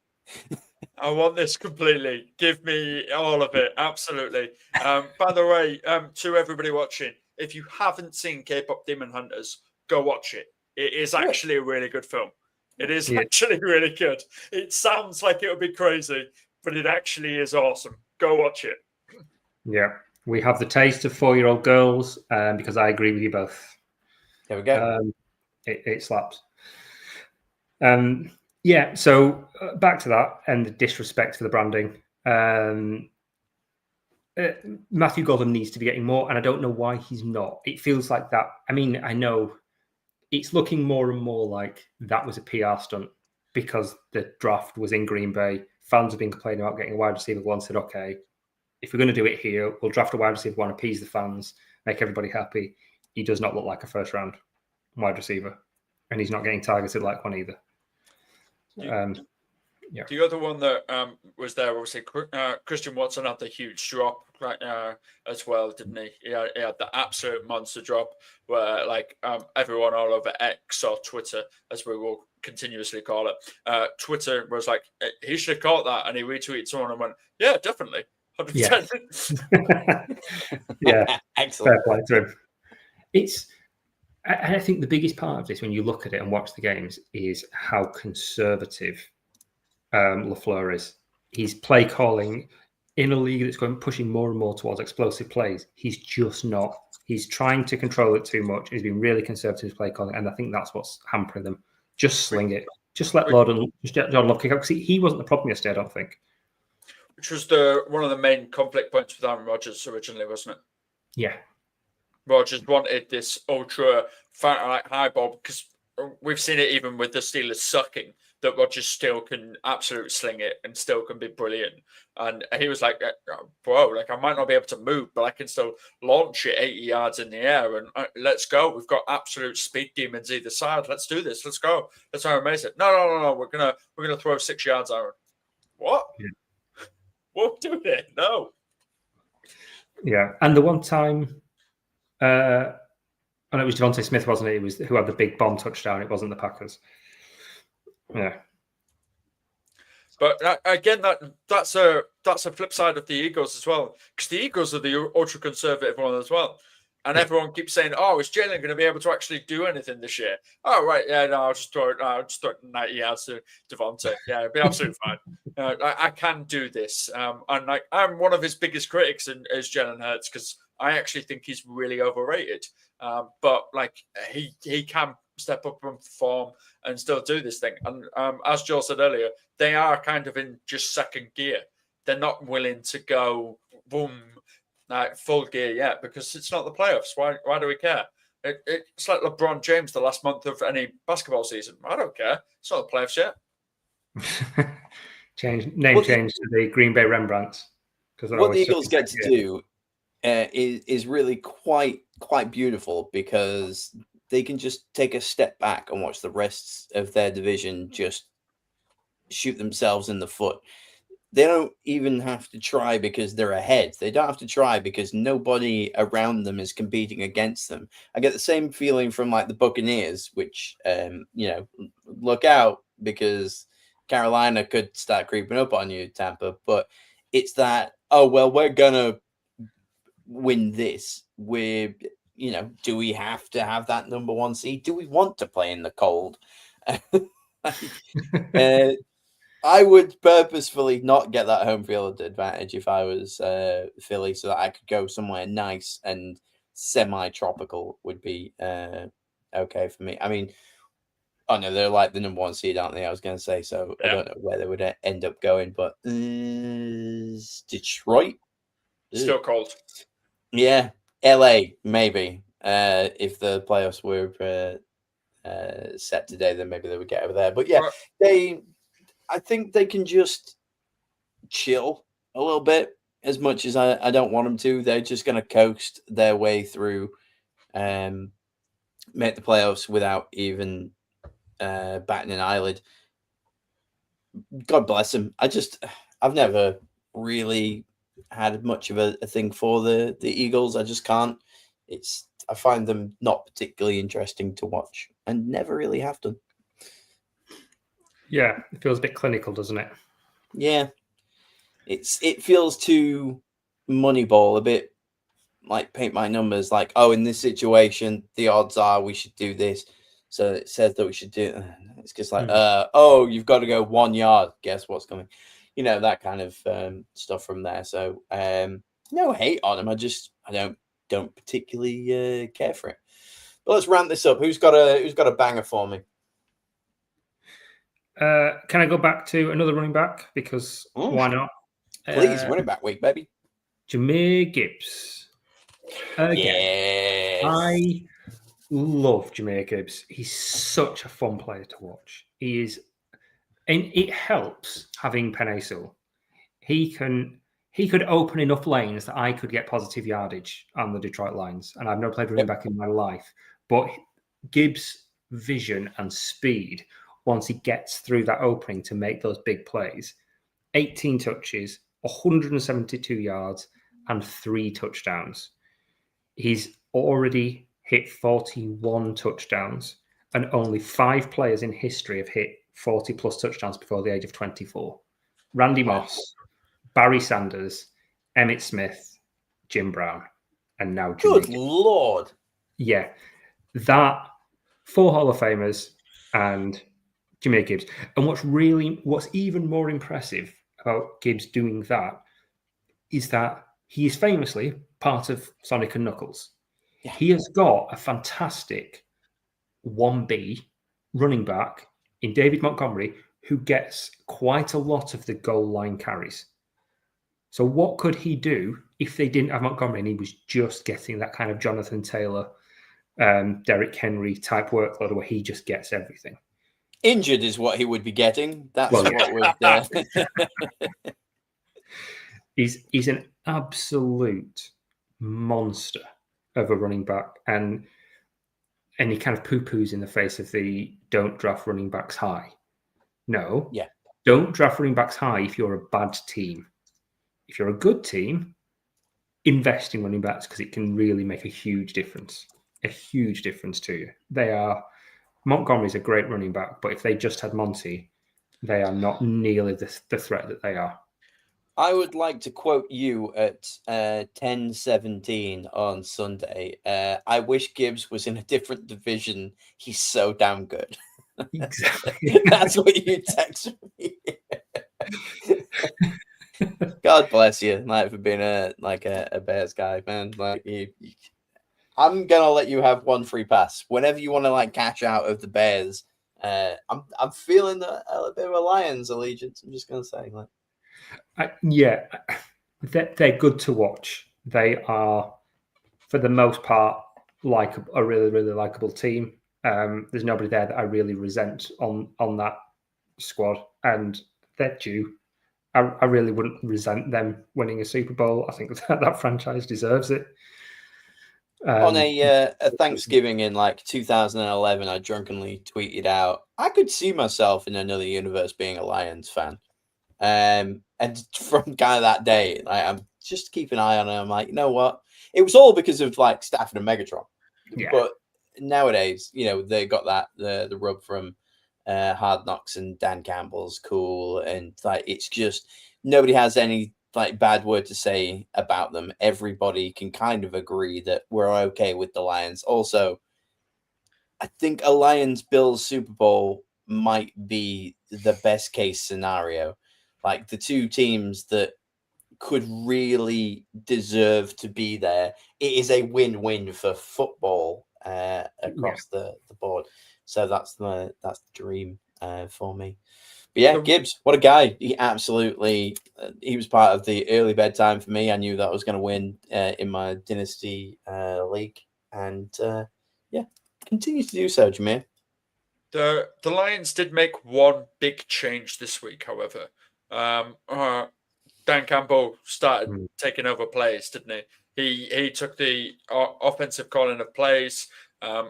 I want this completely. Give me all of it. Absolutely. By the way, to everybody watching, if you haven't seen K-pop Demon Hunters, go watch it. It is actually a really good film. It is actually really good. It sounds like it would be crazy, but it actually is awesome. Go watch it. Yeah, we have the taste of 4-year-old girls, because I agree with you both. There we go. It slaps. Yeah, so back to that and the disrespect for the branding. Matthew Golden needs to be getting more, and I don't know why he's not. It feels like that. I mean, I know it's looking more and more like that was a PR stunt because the draft was in Green Bay. Fans have been complaining about getting a wide receiver one, said, okay, if we're going to do it here, we'll draft a wide receiver one, appease the fans, make everybody happy. He does not look like a first-round wide receiver, and he's not getting targeted like one either. The other one that was there, obviously, Christian Watson had the huge drop as well, didn't he? He had the absolute monster drop where, everyone all over X or Twitter, as we will continuously call it, Twitter was like, he should have caught that, and he retweeted someone and went, yeah, definitely. 100%. Yeah, excellent. Fair play to him. And I think the biggest part of this, when you look at it and watch the games, is how conservative Lafleur is. He's play calling in a league that's pushing more and more towards explosive plays. He's just not. He's trying to control it too much. He's been really conservative play calling, and I think that's what's hampering them. Just sling it. Just let Jordan Love kick out, because he wasn't the problem yesterday, I don't think. Which was one of the main conflict points with Aaron Rodgers originally, wasn't it? Yeah. Rodgers wanted this ultra high ball, because we've seen it even with the Steelers sucking, that Rodgers still can absolutely sling it and still can be brilliant. And he was like, bro, I might not be able to move, but I can still launch it 80 yards in the air, and let's go. We've got absolute speed demons either side. Let's do this. Let's go. That's how amazing. No. We're gonna throw 6 yards, Aaron. What? Yeah. Won't do it. No. Yeah. And the one time, and it was Devontae Smith, wasn't it? It was who had the big bomb touchdown. It wasn't the Packers. Yeah. But again, that's a flip side of the Eagles as well, because the Eagles are the ultra conservative one as well. And everyone keeps saying, "Oh, is Jalen going to be able to actually do anything this year?" Oh, right, yeah, no, I'll just throw it 90 yards to Devontae. Yeah, it'll be absolutely fine. I can do this. And like, I'm one of his biggest critics is Jalen Hurts because I actually think he's really overrated. But like, he can step up and perform and still do this thing. And as Joel said earlier, they are kind of in just second gear. They're not willing to go boom. Full gear yet because it's not the playoffs. Why do we care? It's like LeBron James the last month of any basketball season. I don't care. It's not the playoffs yet. Change to the Green Bay Rembrandts. What the Eagles get to do is really quite beautiful because they can just take a step back and watch the rest of their division just shoot themselves in the foot. They don't even have to try because they're ahead. They don't have to try because nobody around them is competing against them. I get the same feeling from like the Buccaneers, which, look out because Carolina could start creeping up on you, Tampa. But it's that, we're going to win this. Do we have to have that number one seed? Do we want to play in the cold? I would purposefully not get that home field advantage if I was Philly, so that I could go somewhere nice and semi-tropical would be okay for me. I mean, they're like the number one seed, aren't they? I was going to say, so yeah. I don't know where they would end up going, but Detroit? Still cold. Yeah, LA, maybe. If the playoffs were set today, then maybe they would get over there. But yeah, I think they can just chill a little bit as much as I don't want them to. They're just going to coast their way through, make the playoffs without even batting an eyelid. God bless them. I've never really had much of a thing for the Eagles. I just can't. I find them not particularly interesting to watch and never really have done. Yeah, it feels a bit clinical, doesn't it? Yeah. It feels too Moneyball, a bit like paint by numbers, like, in this situation, the odds are we should do this. So it says that we should do it. It's just like, you've got to go 1 yard. Guess what's coming? That kind of stuff from there. So no hate on them. I don't particularly care for it. But let's ramp this up. Who's got a banger for me? Can I go back to another running back? Because why not? Please, running back week, baby. Jahmyr Gibbs. Yes. I love Jahmyr Gibbs. He's such a fun player to watch. He is, and it helps having Penei Sewell. He could open enough lanes that I could get positive yardage on the Detroit Lions. And I've never played running back in my life. But Gibbs' vision and speed, once he gets through that opening to make those big plays, 18 touches, 172 yards, and 3 touchdowns. He's already hit 41 touchdowns, and only 5 players in history have hit 40-plus touchdowns before the age of 24. Randy Moss, Barry Sanders, Emmitt Smith, Jim Brown, and now Jahmyr Gibbs. Lord. Yeah. That 4 Hall of Famers and Jahmyr Gibbs. And what's even more impressive about Gibbs doing that is that he is famously part of Sonic and Knuckles. Yeah. He has got a fantastic 1B running back in David Montgomery who gets quite a lot of the goal line carries. So what could he do if they didn't have Montgomery and he was just getting that kind of Jonathan Taylor, Derrick Henry type workload where he just gets everything? Injured is what he would be getting. That's what would... He's an absolute monster of a running back, and he kind of poo-poos in the face of the don't draft running backs high. No, don't draft running backs high if you're a bad team. If you're a good team, invest in running backs because it can really make a huge difference to you. Montgomery's a great running back, but if they just had Monty, they are not nearly the threat that they are. I would like to quote you at 10:17 on Sunday. I wish Gibbs was in a different division. He's so damn good. Exactly. That's what you text me. God bless you, like, for being a Bears guy, man. Like, I'm gonna let you have one free pass whenever you want to like cash out of the Bears. I'm feeling a bit of a Lions allegiance. I'm just gonna say, like, they're good to watch. They are, for the most part, like a really, really likable team. There's nobody there that I really resent on that squad, and they're due. I really wouldn't resent them winning a Super Bowl. I think that franchise deserves it. On a Thanksgiving in like 2011, I drunkenly tweeted out, I could see myself in another universe being a Lions fan. And from kind of that day, like, I'm just keep an eye on it. I'm like, you know what? It was all because of like Stafford and Megatron. Yeah. But nowadays, you know, they got that the rub from Hard Knocks, and Dan Campbell's cool, and like it's just nobody has any like bad word to say about them. Everybody can kind of agree that we're okay with the Lions. Also, I think a Lions Bills Super Bowl might be the best case scenario. Like the two teams that could really deserve to be there. It is a win-win for football across the board. So that's the dream for me. But yeah, Gibbs, what a guy. He absolutely, he was part of the early bedtime for me. I knew that I was going to win in my Dynasty league. And yeah, continue to do so, Jameer. The Lions did make one big change this week, however. Dan Campbell started taking over plays, didn't he? He took the offensive calling of plays,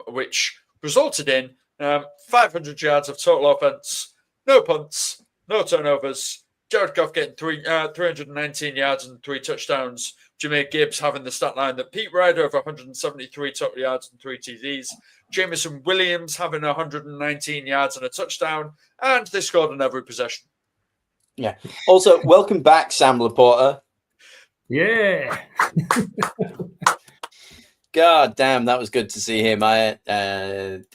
which resulted in 500 yards of total offense, no punts, no turnovers. Jared Goff getting 319 yards and 3 touchdowns. Jahmyr Gibbs having the stat line that Pete Ryder of 173 total yards and 3 TDs. Jameson Williams having 119 yards and a touchdown. And they scored on every possession. Yeah. Also, welcome back, Sam Laporta. Yeah. God damn, that was good to see him.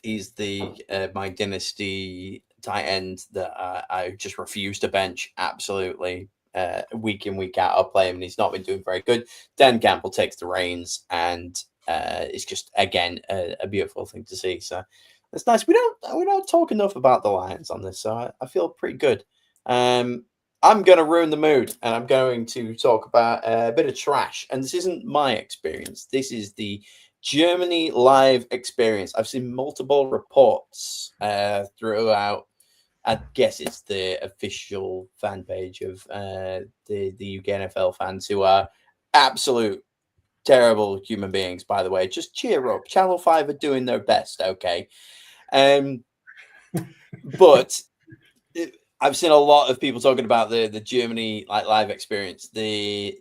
He's the my Dynasty tight end that I just refuse to bench. Absolutely, week in, week out, I'll play him, and he's not been doing very good. Dan Campbell takes the reins, and it's just again a beautiful thing to see. So it's nice. We don't talk enough about the Lions on this, so I feel pretty good. I'm going to ruin the mood, and I'm going to talk about a bit of trash. And this isn't my experience. This is the Germany live experience. I've seen multiple reports throughout. I guess it's the official fan page of the UK NFL fans, who are absolute terrible human beings, by the way. Just cheer up. Channel 5 are doing their best, okay? But... I've seen a lot of people talking about the Germany like live experience. The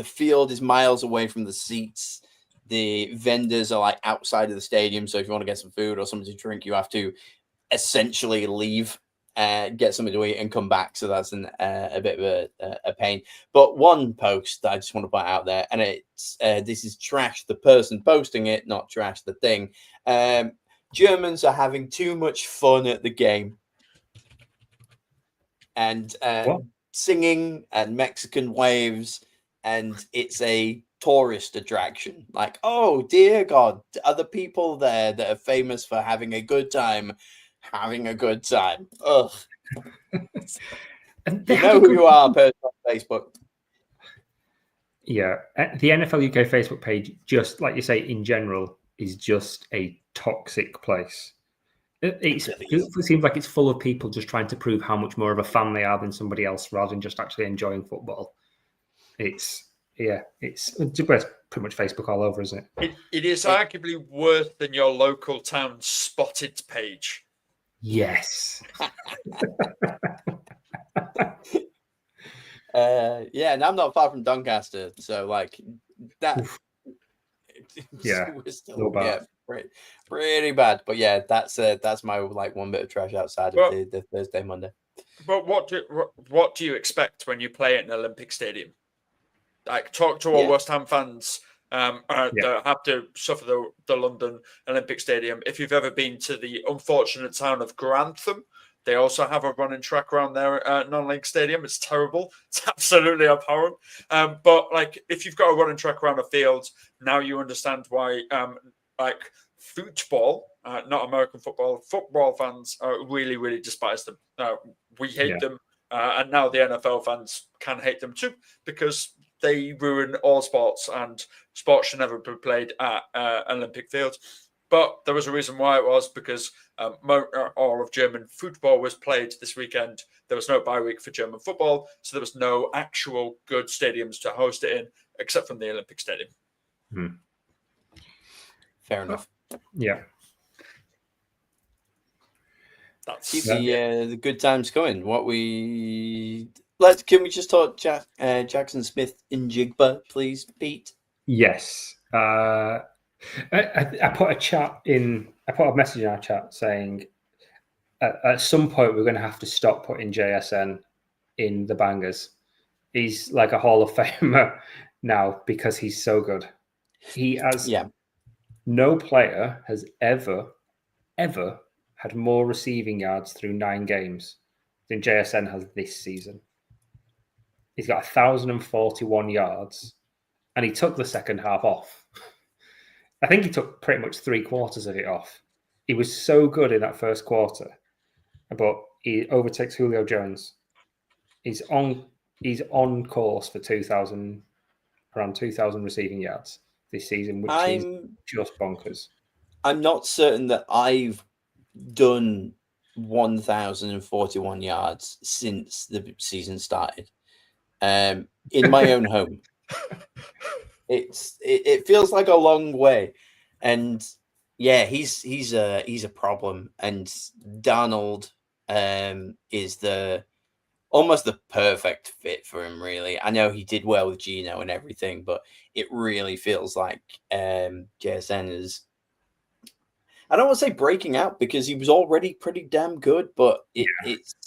field is miles away from the seats. The vendors are like outside of the stadium. So if you want to get some food or something to drink, you have to essentially leave, get something to eat and come back. So that's a bit of a pain. But one post that I just want to put out there, and it's this is trash the person posting it, not trash the thing. Germans are having too much fun at the game. And singing and Mexican waves, and it's a tourist attraction. Like, oh dear God, are the people there that are famous for having a good time having a good time? Ugh. And you know who you are, person on Facebook. Yeah, the NFL UK Facebook page, just like you say, in general, is just a toxic place. It seems like it's full of people just trying to prove how much more of a fan they are than somebody else, rather than just actually enjoying football. It's pretty much Facebook all over, isn't it? It is arguably worse than your local town's spotted page. Yes. Yeah, and I'm not far from Doncaster, so like that. Yeah, still, pretty bad. But yeah, that's my like one bit of trash outside of the Thursday Monday. But what do you expect when you play at an Olympic stadium? Like, talk to all West Ham fans that have to suffer the London Olympic Stadium. If you've ever been to the unfortunate town of Grantham, they also have a running track around their non-link stadium. It's terrible. It's absolutely abhorrent. But like, if you've got a running track around a field, now you understand why like football, not American football fans really, really despise them. We hate them. And now the NFL fans can hate them too, because they ruin all sports, and sports should never be played at Olympic fields. But there was a reason why it was, because all of German football was played this weekend. There was no bye week for German football, so there was no actual good stadiums to host it in, except from the Olympic Stadium. Fair enough. Yeah. That's the good times coming. Can we just talk Jackson Smith in Jigba, please, Pete? Yes. I put a message in our chat saying at some point we're going to have to stop putting JSN in the bangers. He's like a Hall of Famer now because he's so good. He has no player has ever had more receiving yards through 9 games than JSN has this season. He's got 1,041 yards, and he took the second half off. I think he took pretty much 3/4 of it off. He was so good in that first quarter, but he overtakes Julio Jones. He's on course for around 2,000 receiving yards this season, which is just bonkers. I'm not certain that I've done 1,041 yards since the season started. In my own home. It feels like a long way, and he's a problem. And Darnold is almost the perfect fit for him, really. I know he did well with Gino and everything, but it really feels like JSN is, I don't want to say breaking out, because he was already pretty damn good, but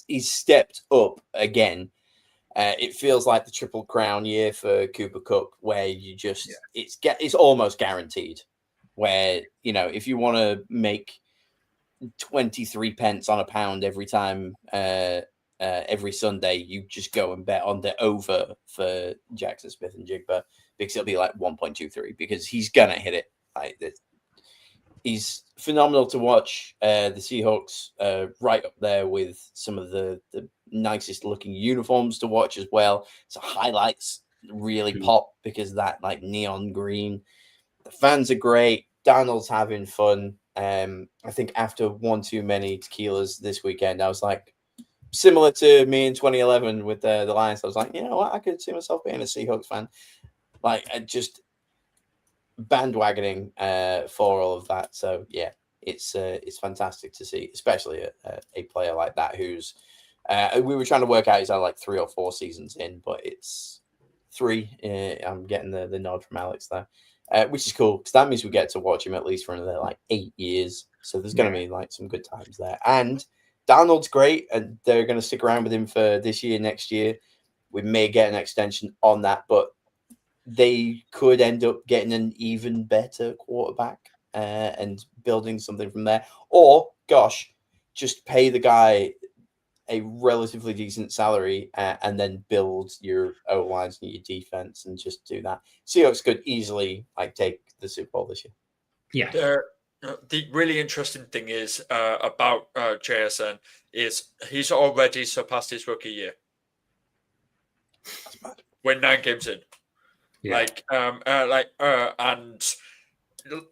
he's stepped up again. It feels like the Triple Crown year for Cooper Kupp, where you just it's almost guaranteed. Where, you know, if you want to make 23 pence on a pound every time, every Sunday, you just go and bet on the over for Jackson Smith and Jigba, because it'll be like 1.23, because he's gonna hit it. Like, he's phenomenal to watch. The Seahawks right up there with some of the nicest looking uniforms to watch as well. So highlights really pop because of that, like, neon green. The fans are great. Donald's having fun. I think after one too many tequilas this weekend, I was like, similar to me in 2011 with the Lions, I was like, you know what, I could see myself being a Seahawks fan. Like, I just bandwagoning for all of that. So yeah, it's fantastic to see, especially a player like that who's we were trying to work out he's like 3 or 4 seasons in, but it's 3. I'm getting the nod from Alex there, which is cool, because that means we get to watch him at least for another like 8 years. So there's going to be like some good times there. And Donald's great, and they're going to stick around with him for this year, next year. We may get an extension on that, but they could end up getting an even better quarterback and building something from there. Or, gosh, just pay the guy a relatively decent salary and then build your O-lines and your defense and just do that. Seahawks could easily like take the Super Bowl this year. Yeah. The really interesting thing is about JSN is he's already surpassed his rookie year. We're 9 games in. Yeah. And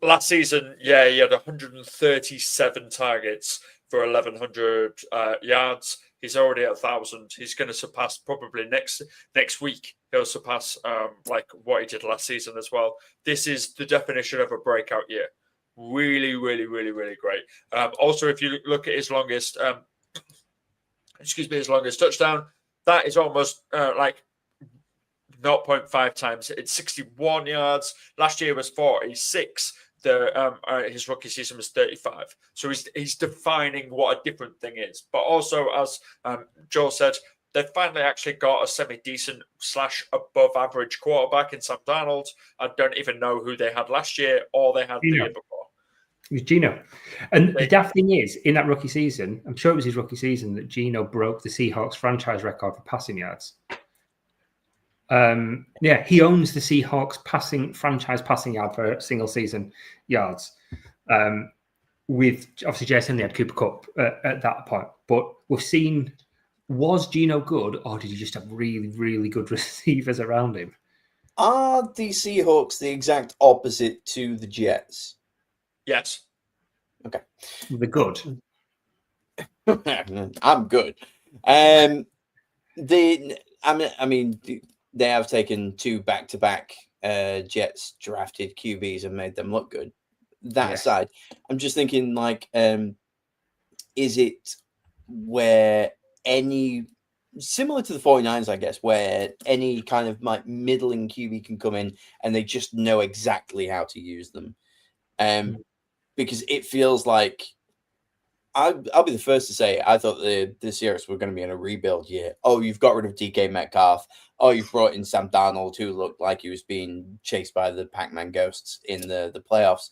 last season, he had 137 targets for 1,100 yards. He's already at 1,000. He's going to surpass probably next week. He'll surpass like what he did last season as well. This is the definition of a breakout year. Really, really, really, really great. Also, if you look at his longest, his longest touchdown, that is almost like 0.5 times. It's 61 yards. Last year was 46. his rookie season was 35. So he's defining what a different thing is. But also, as Joel said, they've finally actually got a semi-decent / above average quarterback in Sam Darnold. I don't even know who they had last year or they had the year before. It was Gino. And the daft thing is, in that rookie season, I'm sure it was his rookie season that Gino broke the Seahawks franchise record for passing yards. He owns the Seahawks franchise passing yard for single season yards. With obviously Jason, they had Cooper Kupp at that point. But we've seen, was Gino good, or did he just have really, really good receivers around him? Are the Seahawks the exact opposite to the Jets? Yes. Okay. They're good. I'm good. I mean, they have taken 2 back-to-back Jets drafted QBs and made them look good. That aside, I'm just thinking, like, is it where any similar to the 49ers, I guess, where any kind of like middling QB can come in and they just know exactly how to use them? Because it feels like I'll be the first to say I thought the Seahawks were going to be in a rebuild year. Oh, you've got rid of DK Metcalf. Oh, you've brought in Sam Darnold, who looked like he was being chased by the Pac-Man ghosts in the playoffs.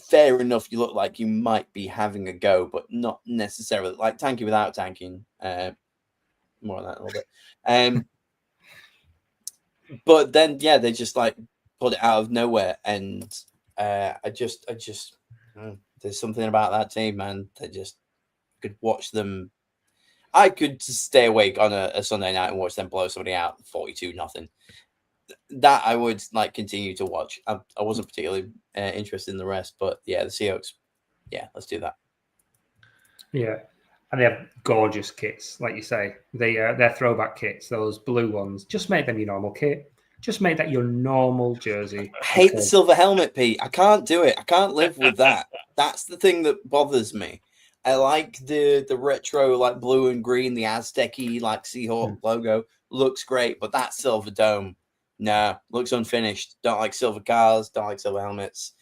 Fair enough, you look like you might be having a go, but not necessarily like tanking without tanking. More on that a little bit. But then, yeah, they just like pulled it out of nowhere, and I just there's something about that team, man. That just could watch them. I could stay awake on a Sunday night and watch them blow somebody out 42-0. That I would like continue to watch. I wasn't particularly interested in the rest, but yeah, the Seahawks. Yeah, let's do that. Yeah, and they have gorgeous kits, like you say. They're throwback kits, those blue ones. Just make them your normal kit. Just make that your normal jersey. I hate the silver helmet, Pete. I can't do it. I can't live with that. That's the thing that bothers me. I like the retro, like blue and green, the Aztec-y, like Seahawk logo. Looks great, but that silver dome, no, looks unfinished. Don't like silver cars, don't like silver helmets.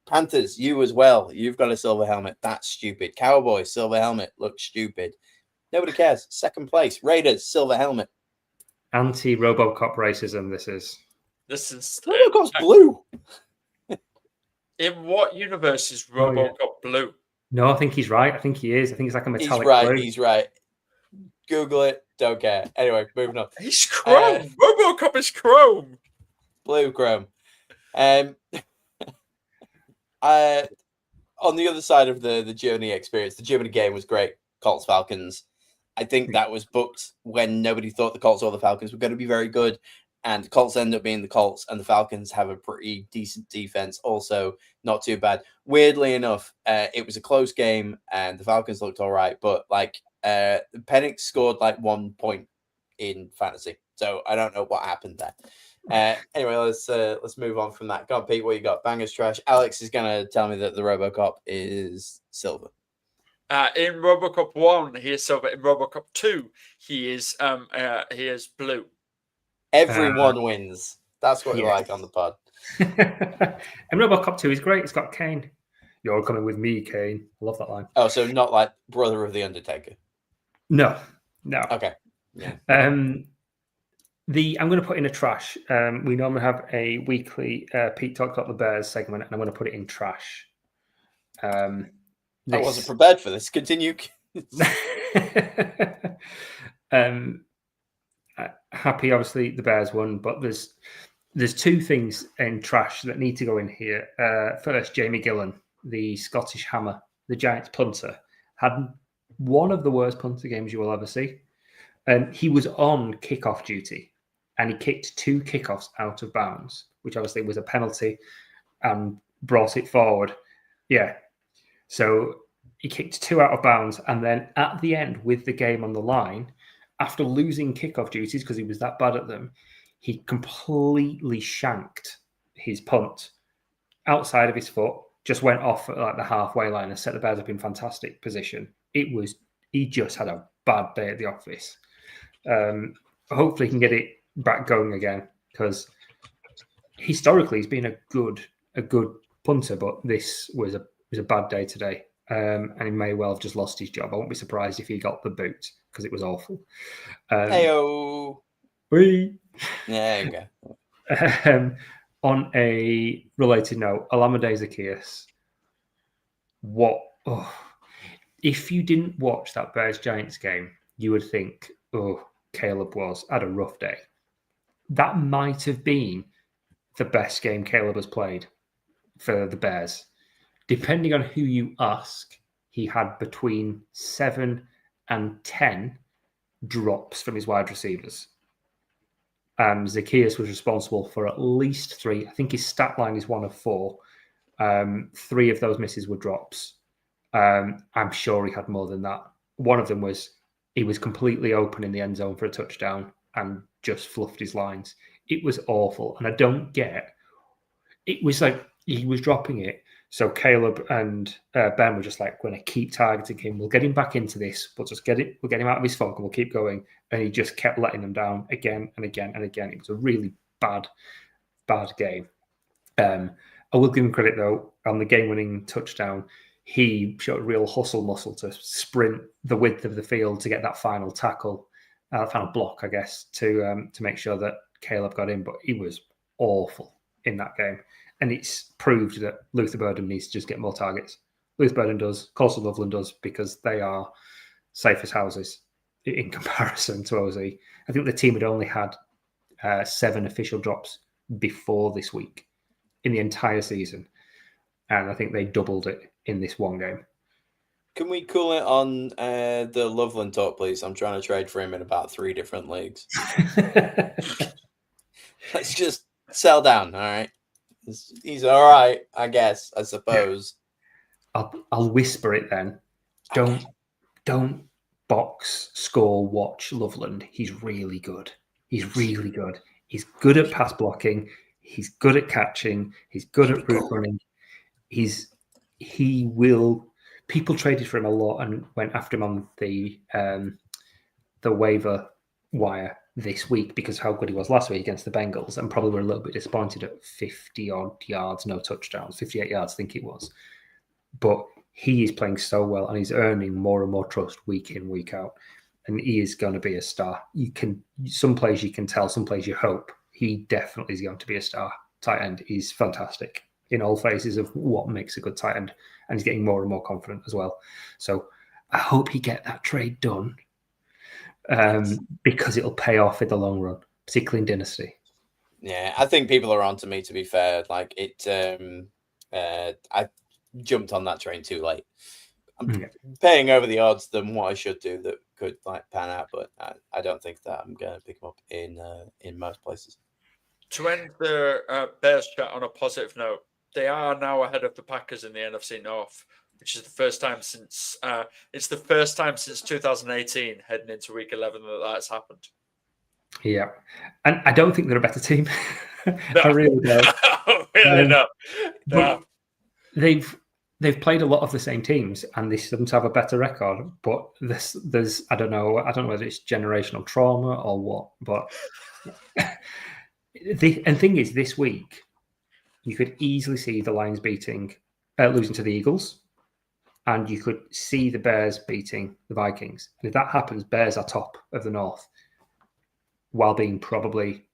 Panthers, you as well. You've got a silver helmet. That's stupid. Cowboys, silver helmet. Looks stupid. Nobody cares. Second place. Raiders, silver helmet. Anti-RoboCop racism, this is. RoboCop's blue. In what universe is RoboCop blue? No, I think he's right. I think he is. I think it's like a metallic blue. He's right. Google it. Don't care. Anyway, moving on. He's chrome. RoboCop is chrome. Blue chrome. On the other side of the Germany experience, the Germany game was great. Colts Falcons. I think that was booked when nobody thought the Colts or the Falcons were going to be very good. And the Colts end up being the Colts, and the Falcons have a pretty decent defense. Also, not too bad. Weirdly enough, it was a close game, and the Falcons looked all right. But like, Penix scored like 1 point in fantasy, so I don't know what happened there. Anyway, let's move on from that. Go on, Pete. What you got? Bangers trash. Alex is gonna tell me that the RoboCop is silver. In RoboCop 1, he is silver. In RoboCop 2, he is blue. Everyone wins. That's what we like on the pod. And RoboCop 2 is great. It's got Kane. You're coming with me, Kane. I love that line. Oh, so not like brother of the Undertaker. No. Okay. Yeah. I'm going to put in a trash. We normally have a weekly Pete Talks About the Bears segment, and I'm going to put it in trash. I wasn't prepared for this. Continue. Happy, obviously, the Bears won, but there's 2 things in trash that need to go in here. First, Jamie Gillan, the Scottish Hammer, the Giants punter, had one of the worst punter games you will ever see. He was on kickoff duty, and he kicked 2 kickoffs out of bounds, which obviously was a penalty, and brought it forward. Yeah. So he kicked 2 out of bounds, and then at the end, with the game on the line, after losing kickoff duties because he was that bad at them, he completely shanked his punt outside of his foot, just went off at like the halfway line and set the Bears up in fantastic position. He just had a bad day at the office. Hopefully he can get it back going again, because historically he's been a good a good punter, but this was a bad day today. And he may well have just lost his job. I won't be surprised if he got the boot because it was awful. Heyo. Whee! There you go. On a related note, Olamide Zacchaeus. If you didn't watch that Bears Giants game, you would think, Caleb had a rough day. That might have been the best game Caleb has played for the Bears. Depending on who you ask, he had between 7 and 10 drops from his wide receivers. Zacchaeus was responsible for at least 3. I think his stat line is 1 of 4. 3 of those misses were drops. I'm sure he had more than that. One of them was he was completely open in the end zone for a touchdown and just fluffed his lines. It was awful. And I don't get, it was like he was dropping it. So Caleb and Ben were just like, we're going to keep targeting him. We'll get him back into this. We'll get him out of his funk and we'll keep going. And he just kept letting them down again and again and again. It was a really bad game. I will give him credit, though, on the game-winning touchdown. He showed real hustle muscle to sprint the width of the field to get that final tackle, final block, I guess, to make sure that Caleb got in. But he was awful in that game. And it's proved that Luther Burden needs to just get more targets. Luther Burden does, Coastal Loveland does, because they are safe as houses in comparison to OZ. I think the team had only had 7 official drops before this week in the entire season. And I think they doubled it in this one game. Can we cool it on the Loveland talk, please? I'm trying to trade for him in about 3 different leagues. Let's just sell down, all right? He's all right, I guess, I suppose. I'll whisper it then. Don't box, score, watch Loveland. He's really good. He's really good. He's good at pass blocking. He's good at catching. He's good at route running. He will. People traded for him a lot and went after him on the waiver wire this week because of how good he was last week against the Bengals, and probably were a little bit disappointed at 50-odd yards, no touchdowns, 58 yards, I think it was. But he is playing so well, and he's earning more and more trust week in, week out, and he is going to be a star. Some plays you can tell, some plays you hope. He definitely is going to be a star. Tight end. He's fantastic in all phases of what makes a good tight end, and he's getting more and more confident as well. So I hope he get that trade done. Because it'll pay off in the long run, particularly in Dynasty. Yeah, I think people are on to me, to be fair. Like it, I jumped on that train too late. I'm paying over the odds than what I should do that could like pan out, but I don't think that I'm going to pick him up in most places. To end the Bears chat on a positive note, they are now ahead of the Packers in the NFC North, which is the first time since 2018, heading into Week 11, that's happened. Yeah, and I don't think they're a better team. No. I really don't. No. They've played a lot of the same teams, and they seem to have a better record. But there's I don't know whether it's generational trauma or what. But the thing is, this week you could easily see the Lions losing to the Eagles. And you could see the Bears beating the Vikings. And if that happens, Bears are top of the North, while being probably,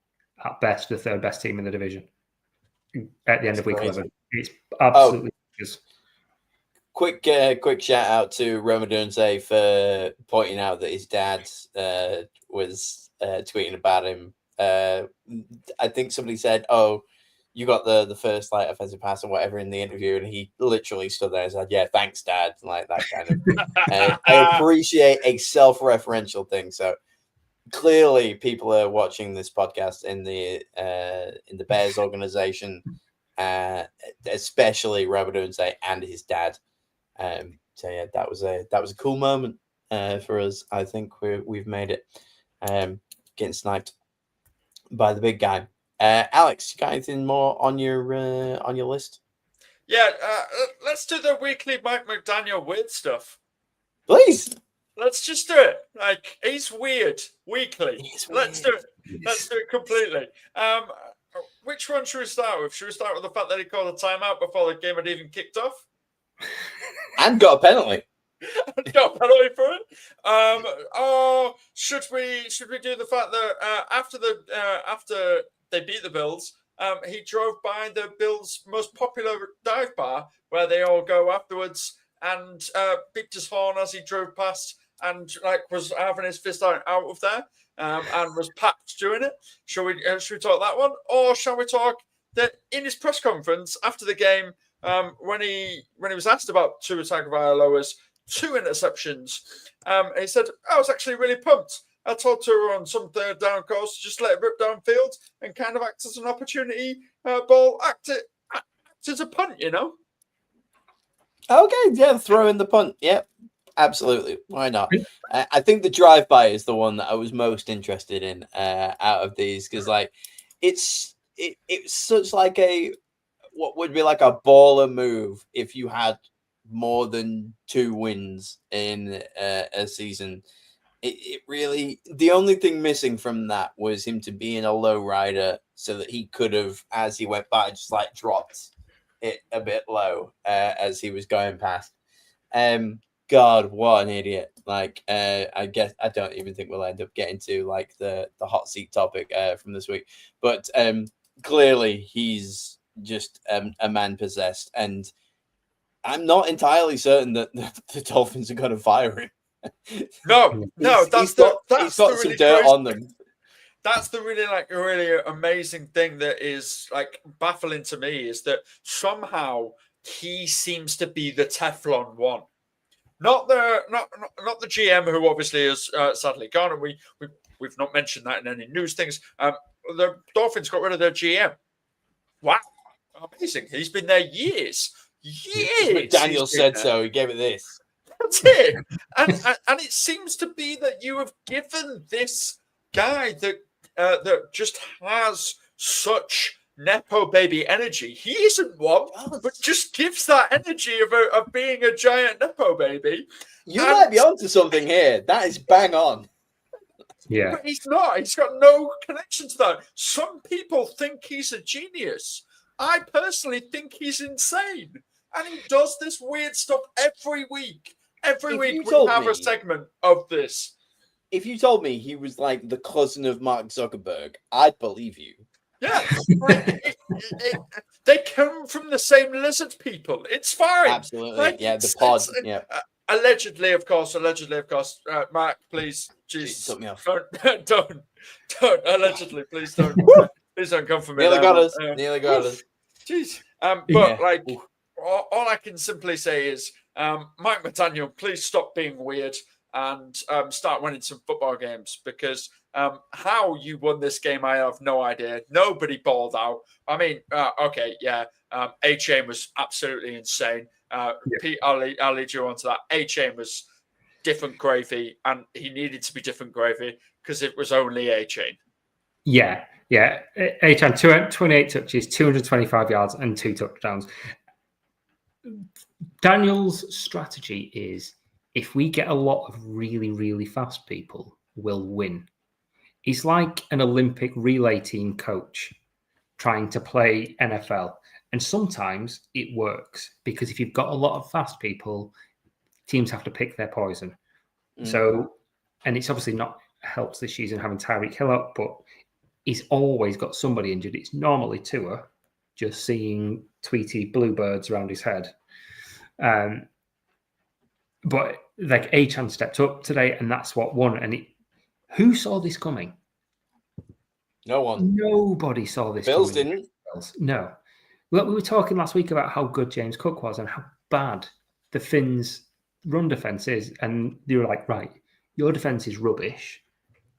at best, the 3rd best team in the division at the end of Week 11. It's absolutely just... Quick shout out to Roma Dunze for pointing out that his dad was tweeting about him. I think somebody said, you got the first like offensive pass or whatever in the interview, and he literally stood there and said, "Yeah, thanks, Dad." Like that kind of. I appreciate a self-referential thing. So clearly, people are watching this podcast in the Bears organization, especially Robert Dunze and his dad. So yeah, that was a cool moment for us. I think we've made it. Getting sniped by the big guy. Alex, you got anything more on your list? Yeah, let's do the weekly Mike McDaniel weird stuff. Please. Let's just do it. Like, he's weird weekly. Let's do it. Let's do it completely. which one should we start with? Should we start with the fact that he called a timeout before the game had even kicked off? And got a penalty. Got a penalty for it. Or should we do the fact that after they beat the Bills, he drove by the Bills' most popular dive bar where they all go afterwards and picked his horn as he drove past and was having his fist out of there and was packed doing it. Should we talk that one, or shall we talk that in his press conference after the game when he was asked about Tua Tagovailoa's 2 interceptions, he said, "I was actually really pumped. I told Tua on some third down calls to just let it rip downfield and kind of act as an opportunity ball, act as a punt, you know." Okay, yeah, throw in the punt. Yep, absolutely. Why not? I think the drive-by is the one that I was most interested in out of these because, it's such like what would be like a baller move if you had more than 2 wins in a season. It really, the only thing missing from that was him to be in a low rider so that he could have, as he went by, just dropped it a bit low as he was going past. God, what an idiot. I guess I don't even think we'll end up getting to the hot seat topic from this week. But clearly he's just a man possessed, and I'm not entirely certain that the Dolphins are going to fire him. No, he's got some really dirt crazy. on them. That's the really amazing thing that is baffling to me, is that somehow he seems to be the Teflon one, not the GM, who obviously is sadly gone, and we've not mentioned that in any news things. The Dolphins got rid of their GM. Wow, amazing! He's been there years. Daniel said so. He gave it this. That's it. And it seems to be that you have given this guy that just has such nepo baby energy. He isn't one, but just gives that energy of being a giant nepo baby. You might be onto something here. That is bang on. Yeah, but he's not. He's got no connection to that. Some people think he's a genius. I personally think he's insane. And he does this weird stuff every week. Every week we have a segment of this. If you told me he was like the cousin of Mark Zuckerberg, I'd believe you. Yeah. They come from the same lizard people. It's fine. Absolutely. The pod. Yeah. Allegedly, of course. Mark, please. Jesus. Took me off. Don't. Allegedly, please don't. Please don't come for me. Nearly got us. Jeez. But all I can simply say is, Mike McDaniel, please stop being weird and start winning some football games, because how you won this game, I have no idea. Nobody balled out. I mean, A-Chain was absolutely insane. Pete, I'll lead you on to that. A-Chain was different gravy, and he needed to be different gravy because it was only A-Chain. Yeah. A-Chain, 28 touches, 225 yards, and 2 touchdowns. Daniel's strategy is, if we get a lot of really, really fast people, we'll win. He's like an Olympic relay team coach trying to play NFL. And sometimes it works, because if you've got a lot of fast people, teams have to pick their poison. So, and it's obviously not helped this season having Tyreek Hill out, but he's always got somebody injured. It's normally Tua, just seeing Tweety bluebirds around his head. But A-Chan stepped up today, and that's what won. And who saw this coming? No one. Nobody saw this Bills coming. didn't. No. Look, we were talking last week about how good James Cook was and how bad the Finns' run defense is. And they were like, right, your defense is rubbish,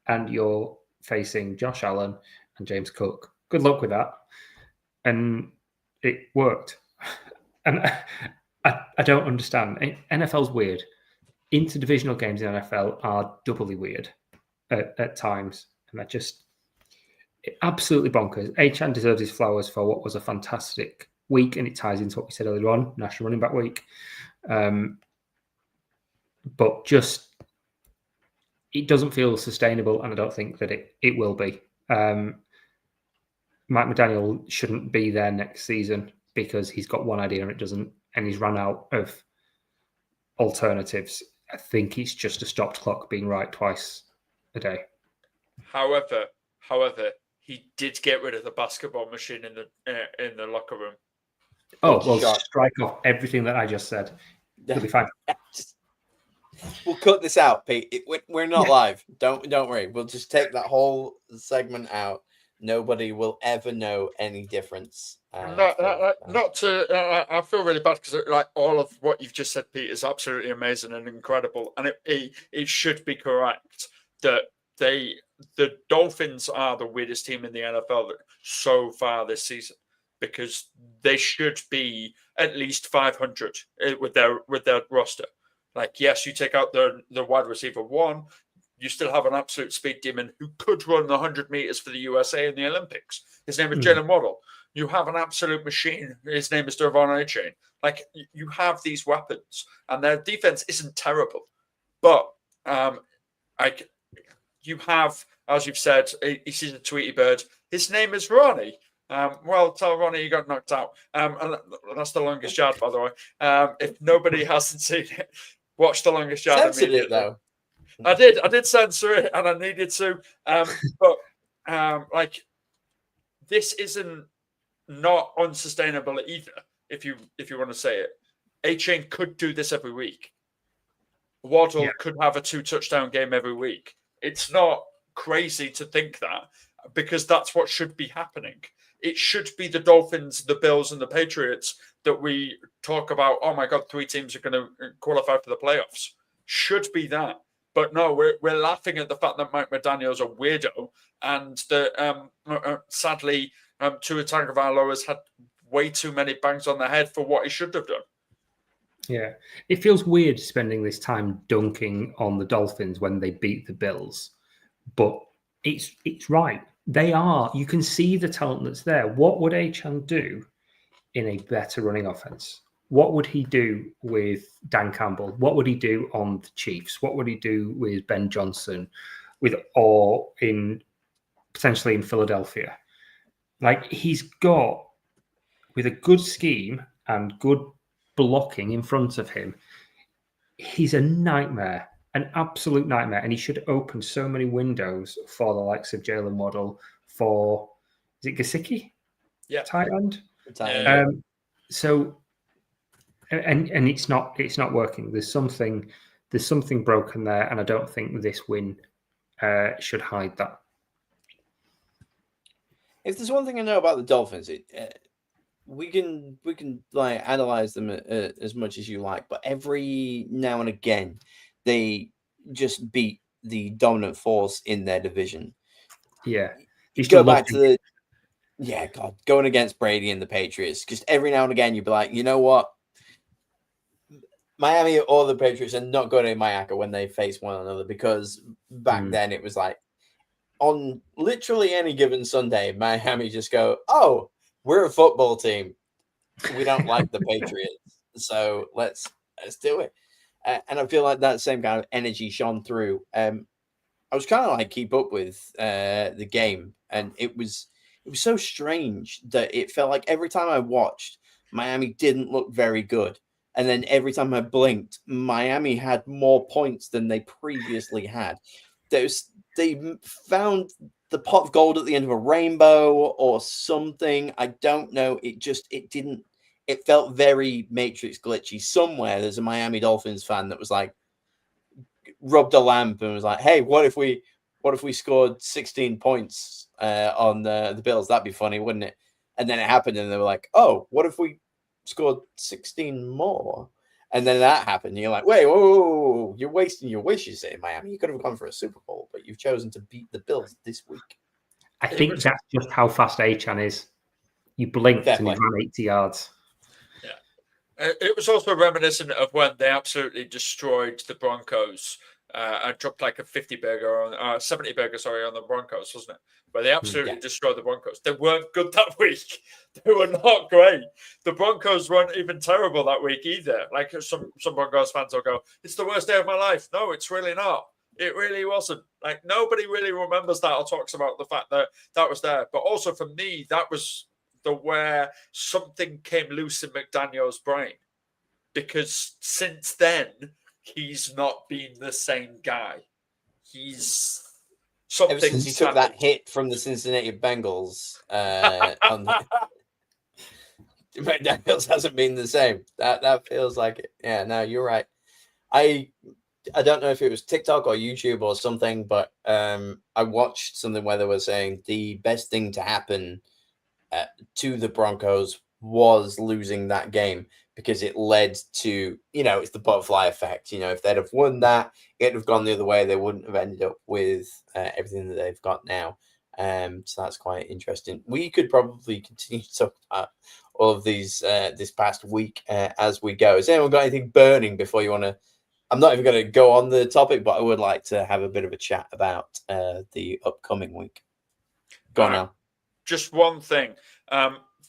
and you're facing Josh Allen and James Cook. Good luck with that. And it worked. And I don't understand. NFL's weird. Interdivisional games in NFL are doubly weird at times. And that just absolutely bonkers. A-Chan deserves his flowers for what was a fantastic week, and it ties into what we said earlier on, National Running Back Week. But just, it doesn't feel sustainable, and I don't think that it will be. Mike McDaniel shouldn't be there next season because he's got one idea and it doesn't, and he's run out of alternatives. I think it's just a stopped clock being right twice a day. However, he did get rid of the basketball machine in the locker room. Oh, well, strike off everything that I just said. It'll be fine. We'll cut this out, Pete. We're not live. Don't worry. We'll just take that whole segment out. Nobody will ever know any difference. I feel really bad because like all of what you've just said, Pete, is absolutely amazing and incredible, and it should be correct that the Dolphins are the weirdest team in the NFL so far this season, because they should be at least 500 with their roster. Like, yes, you take out the wide receiver one, you still have an absolute speed demon who could run the 100 meters for the USA in the Olympics. His name is Jalen Waddle. You have an absolute machine. His name is Devon Achane. Like, you have these weapons, and their defense isn't terrible. But you have, as you've said, he's a Tweety bird. His name is Ronnie. Well, tell Ronnie you got knocked out. And that's the longest yard, by the way. If nobody hasn't seen it, watch the longest yard. Censored it, though. I did censor it, and I needed to. But this isn't not unsustainable either. If you want to say it, Achane could do this every week. Waddle could have a 2-touchdown game every week. It's not crazy to think that, because that's what should be happening. It should be the Dolphins, the Bills, and the Patriots that we talk about. Oh my God, 3 teams are going to qualify for the playoffs. Should be that. But no, we're laughing at the fact that Mike McDaniel's a weirdo, and that sadly, Tua Tagovailoa has had way too many bangs on the head for what he should have done. Yeah, it feels weird spending this time dunking on the Dolphins when they beat the Bills, but it's right. They are. You can see the talent that's there. What would Achane do in a better running offense? What would he do with Dan Campbell? What would he do on the Chiefs? What would he do with Ben Johnson, or potentially in Philadelphia? Like, he's got, with a good scheme and good blocking in front of him, he's a nightmare, an absolute nightmare. And he should open so many windows for the likes of Jalen Waddle, for, is it Gesicki? Yeah. Tight end? So, and it's not working. There's something broken there, and I don't think this win should hide that. If there's one thing I know about the Dolphins, we can like analyze them as much as you like, but every now and again they just beat the dominant force in their division. Yeah, you go back to going against Brady and the Patriots. Just every now and again you'd be like, you know what, Miami or the Patriots are not going to Miami when they face one another, because back then it was like, on literally any given Sunday, Miami just go, oh, we're a football team. We don't like the Patriots, so let's do it. And I feel like that same kind of energy shone through. I was kind of like keep up with the game, and it was so strange that it felt like every time I watched, Miami didn't look very good. And then every time I blinked, Miami had more points than they previously had. They found the pot of gold at the end of a rainbow or something. I don't know. It felt very Matrix glitchy. Somewhere there's a Miami Dolphins fan that was like, rubbed a lamp and was like, hey, what if we scored 16 points on the Bills? That'd be funny, wouldn't it? And then it happened, and they were like, oh, what if we scored 16 more? And then that happened. And you're like, wait, whoa, you're wasting your wishes in Miami. You could have gone for a Super Bowl, but you've chosen to beat the Bills this week. I think that's just how fast Achane is. You blinked and he ran 80 yards. Yeah. It was also reminiscent of when they absolutely destroyed the Broncos and dropped like a 70-burger on the Broncos, wasn't it? Where they absolutely destroyed the Broncos. They weren't good that week. They were not great. The Broncos weren't even terrible that week either. Like some Broncos fans will go, it's the worst day of my life. No, it's really not. It really wasn't. Like, nobody really remembers that or talks about the fact that that was there. But also for me, that was where something came loose in McDaniel's brain, because since then he's not been the same guy. He's something. Ever since he took that hit from the Cincinnati Bengals, McDaniels hasn't been the same. That feels like it. Yeah, no, you're right. I don't know if it was TikTok or YouTube or something, but I watched something where they were saying the best thing to happen to the Broncos was losing that game, because it led to, it's the butterfly effect. If they'd have won that, it'd have gone the other way. They wouldn't have ended up with everything that they've got now. So that's quite interesting. We could probably continue to talk about all of these this past week as we go. Has anyone got anything burning before you want to? I'm not even going to go on the topic, but I would like to have a bit of a chat about the upcoming week. Go on now. Just one thing.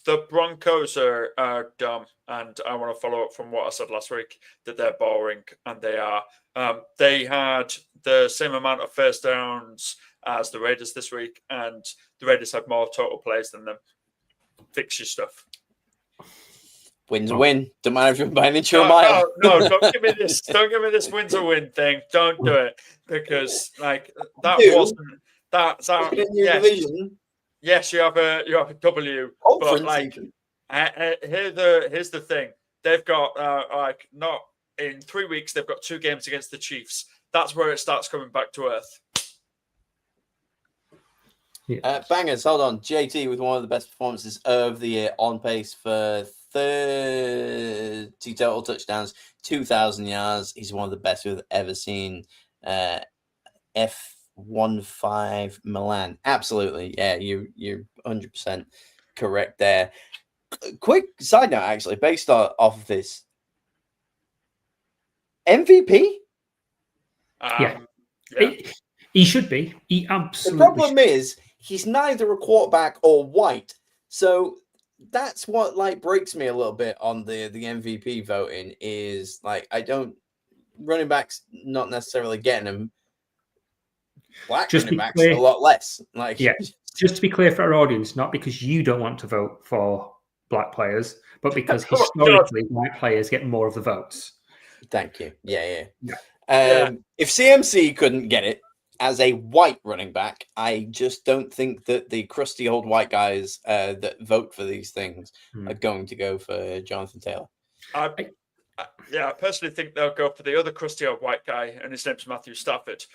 The Broncos are dumb, and I want to follow up from what I said last week, that they're boring, and they are. They had the same amount of first downs as the Raiders this week, and the Raiders had more total plays than them. Fix your stuff. Win's a win. Don't matter if you're buying into a mile. No, don't give me this. Don't give me this win's a win thing. Don't do it, because like that wasn't that's our division. Yes, you have a W, but like here's the thing: they've got not in 3 weeks. They've got 2 games against the Chiefs. That's where it starts coming back to earth. Yeah. Bangers, hold on. JT with one of the best performances of the year, on pace for 30 total touchdowns, 2,000 yards. He's one of the best we've ever seen. F15 Milan. Absolutely. Yeah, you're 100% correct there. Quick side note, actually, based off of this. MVP? Yeah. He should be. He absolutely The problem is he's neither a quarterback or white. So that's what breaks me a little bit on the MVP voting, is running backs not necessarily getting them. Black running backs a lot less. Just to be clear for our audience, not because you don't want to vote for black players, but because historically white players get more of the votes. Thank you. Yeah. If CMC couldn't get it as a white running back, I just don't think that the crusty old white guys that vote for these things are going to go for Jonathan Taylor. I personally think they'll go for the other crusty old white guy, and his name's Matthew Stafford,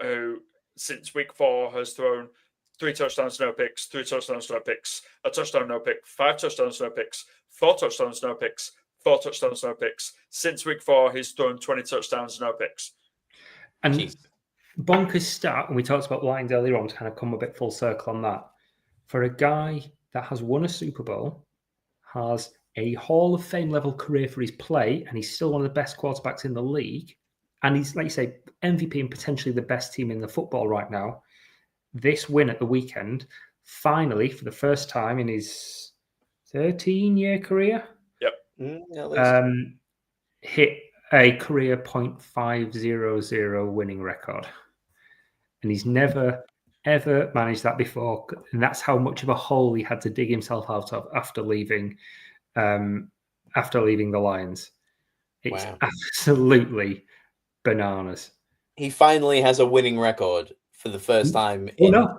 who since week 4 has thrown 3 touchdowns, no picks, 3 touchdowns, no picks, a touchdown, no pick, 5 touchdowns, no picks, 4 touchdowns, no picks, 4 touchdowns, no picks. Since week 4, he's thrown 20 touchdowns, no picks. And bonkers stat, and we talked about Lions earlier on to kind of come a bit full circle on that. For a guy that has won a Super Bowl, has a Hall of Fame level career for his play, and he's still one of the best quarterbacks in the league, and he's, like you say, MVP and potentially the best team in the football right now. This win at the weekend, finally, for the first time in his 13-year career, hit a career .500 winning record. And he's never, ever managed that before. And that's how much of a hole he had to dig himself out of after leaving the Lions. It's absolutely bananas. He finally has a winning record for the first time. No.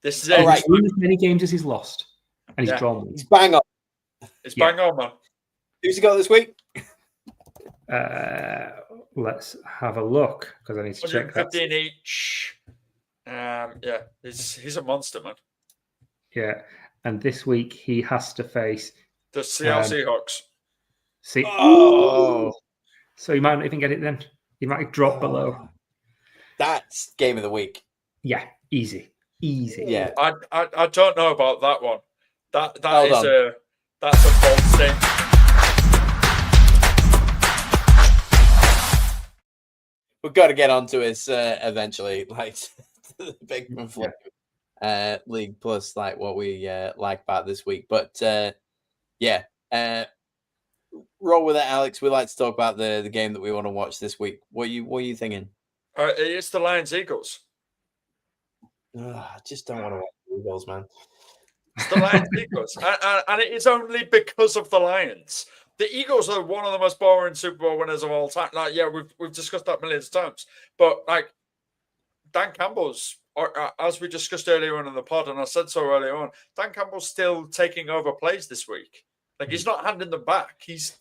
This is it. He's won as many games as he's lost. And he's drawn one. He's bang on. It's bang on, man. Who's he got this week? Let's have a look, because I need to check that. 15 each. He's a monster, man. Yeah, and this week he has to face the Seattle Seahawks. So he might not even get it then. He might drop below. That's game of the week. Yeah, easy. Yeah, I don't know about that one. That's a bold statement. We've got to get onto it eventually, the big conflict league plus what we like about this week. But roll with it, Alex. We like to talk about the game that we want to watch this week. What are you thinking? It's the Lions Eagles. I just don't want to watch the Eagles, man. It's the Lions Eagles, and it is only because of the Lions. The Eagles are one of the most boring Super Bowl winners of all time. Like, yeah, we've discussed that millions of times, but like Dan Campbell's, as we discussed earlier on in the pod, and I said so earlier on, Dan Campbell's still taking over plays this week. Like, he's not handing them back. He's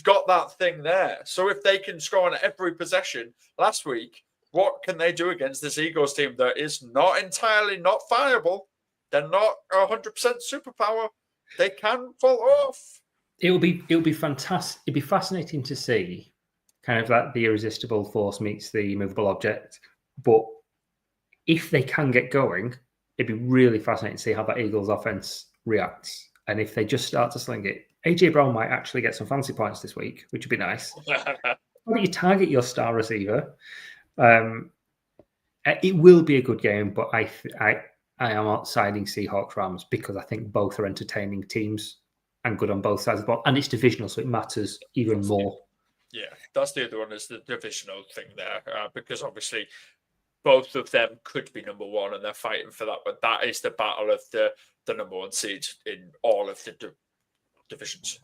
got that thing there. So if they can score on every possession last week, what can they do against this Eagles team that is not entirely not fireable? They're not 100% superpower. They can fall off. It'll be fantastic. It'd be fascinating to see kind of that the irresistible force meets the immovable object. But if they can get going, it'd be really fascinating to see how that Eagles offense reacts. And if they just start to sling it, AJ Brown might actually get some fancy points this week, which would be nice. Why don't you target your star receiver? It will be a good game, but I am outsiding Seahawks Rams because I think both are entertaining teams and good on both sides of the ball. And it's divisional, so it matters even more. Yeah, that's the other one, is the divisional thing there, because obviously both of them could be number one and they're fighting for that, but that is the battle of the number one seed in all of the divisions.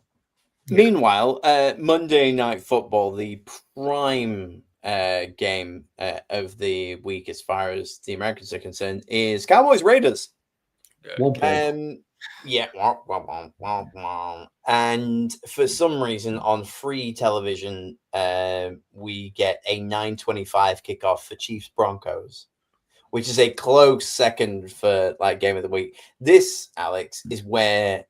Meanwhile, Monday Night Football, the prime game of the week as far as the Americans are concerned, is Cowboys Raiders. Yeah. And for some reason on free television, we get a 9:25 kickoff for Chiefs Broncos, which is a close second for like game of the week. This, Alex, is where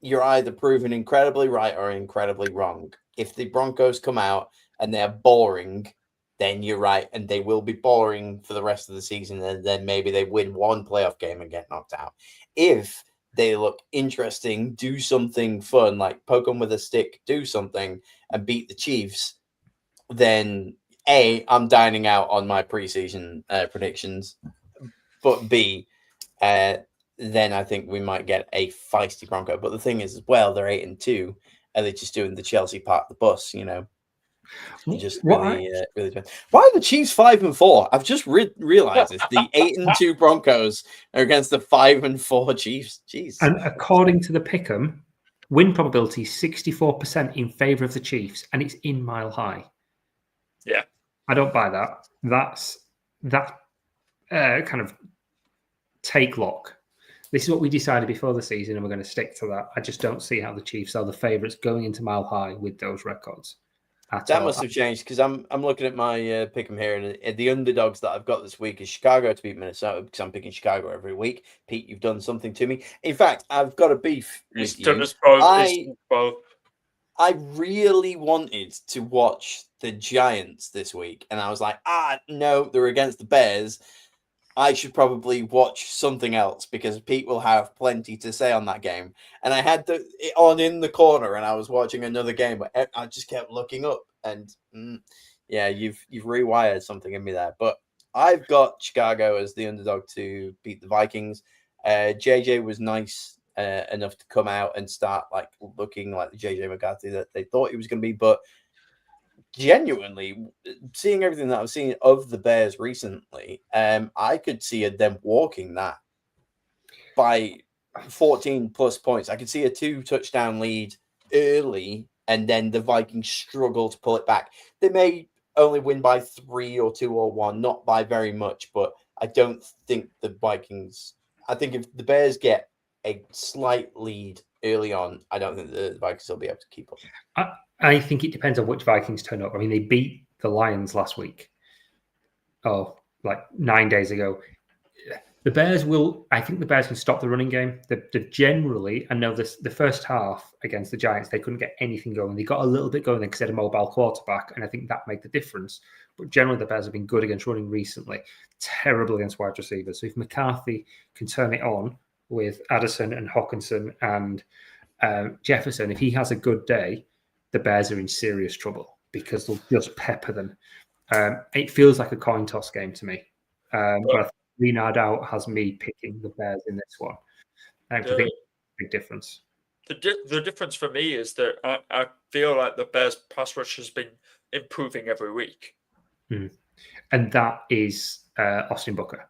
you're either proven incredibly right or incredibly wrong. If the Broncos come out and they're boring, then you're right, and they will be boring for the rest of the season, and then maybe they win one playoff game and get knocked out. If they look interesting, do something fun, like poke them with a stick, do something, and beat the Chiefs, then A, I'm dining out on my preseason predictions, but B, then I think we might get a feisty Bronco. But the thing is, as well, they're 8-2, and they're just doing the Chelsea part of the bus, you know. Just really. Why are the Chiefs 5-4? I've just realized this. The 8-2 Broncos are against the 5-4 Chiefs. Jeez. And according to the Pick'em, win probability 64% in favor of the Chiefs, and it's in Mile High. Yeah, I don't buy that. That's that kind of take lock. This is what we decided before the season, and we're going to stick to that. I just don't see how the Chiefs are the favourites going into Mile High with those records. That must have changed, because I'm looking at my pick'em here, and the underdogs that I've got this week is Chicago to beat Minnesota, because I'm picking Chicago every week. Pete, you've done something to me. In fact, I've got a beef with you. I really wanted to watch the Giants this week, and I was like, no, they're against the Bears. I should probably watch something else because Pete will have plenty to say on that game. And I had it on in the corner, and I was watching another game, but I just kept looking up. And yeah, you've rewired something in me there. But I've got Chicago as the underdog to beat the Vikings. JJ was nice enough to come out and start like looking like the JJ McCarthy that they thought he was going to be, but genuinely seeing everything that I've seen of the Bears recently, I could see them walking that by 14 plus points. I could see a 2-touchdown lead early, and then the Vikings struggle to pull it back. They may only win by 3 or 2 or 1, not by very much, but I don't think the Vikings. I think if the Bears get a slight lead early on, I don't think the Vikings will be able to keep up. I think it depends on which Vikings turn up. I mean, they beat the Lions last week. Like 9 days ago. The Bears I think the Bears can stop the running game. They're generally, I know this, the first half against the Giants, they couldn't get anything going. They got a little bit going because they had a mobile quarterback, and I think that made the difference. But generally, the Bears have been good against running recently, terrible against wide receivers. So if McCarthy can turn it on with Addison and Hawkinson and Jefferson, if he has a good day, the Bears are in serious trouble because they'll just pepper them. It feels like a coin toss game to me. But Renard out has me picking the Bears in this one. I think it's a big difference. the difference for me is that I feel like the Bears pass rush has been improving every week. And that is Austin Booker.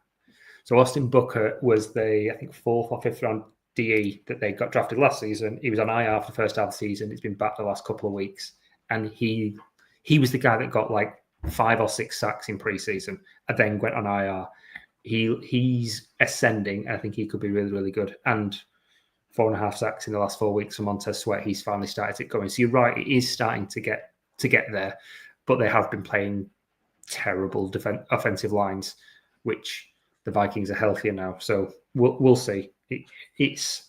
So Austin Booker was the, I think, 4th or 5th round DE that they got drafted last season. He was on IR for the first half of the season. He's been back the last couple of weeks. And he was the guy that got like 5 or 6 sacks in preseason and then went on IR. He's ascending. And I think he could be really, really good. And 4.5 sacks in the last 4 weeks from Montez Sweat. He's finally started it going. So you're right. It is starting to get there. But they have been playing terrible offensive lines, which the Vikings are healthier now. So we'll see. It's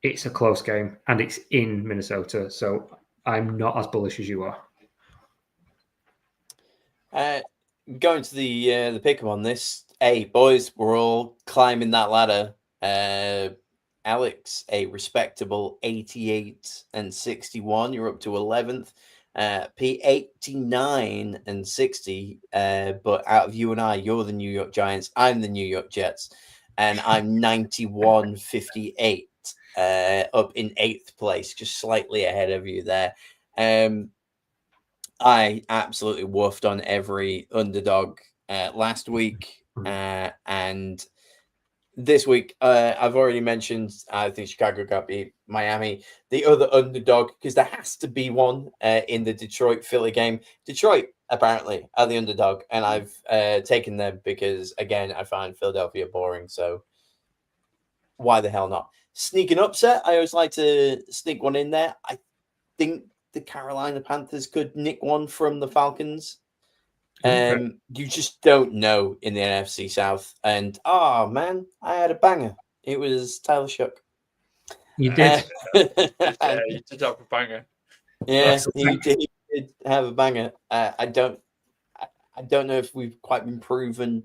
a close game, and it's in Minnesota. So I'm not as bullish as you are. Going to the pick 'em on this. Hey, boys, we're all climbing that ladder. Alex, a respectable 88 and 61. You're up to 11th. P 89 and 60. But out of you and I, you're the New York Giants. I'm the New York Jets, and I'm 91 58. Up in 8th place, just slightly ahead of you there. I absolutely woofed on every underdog last week, and this week I've already mentioned. I think Chicago got beat Miami. The other underdog, because there has to be one in the Detroit-Philly game. Detroit apparently are the underdog, and I've taken them because, again, I find Philadelphia boring. So why the hell not? Sneaking upset. I always like to sneak one in there. I think the Carolina Panthers could nick one from the Falcons. You just don't know in the NFC South. And man, I had a banger. It was Tyler Shook. You did. Yeah, you did have a banger. Yeah, he did have a banger. I don't know if we've quite been proven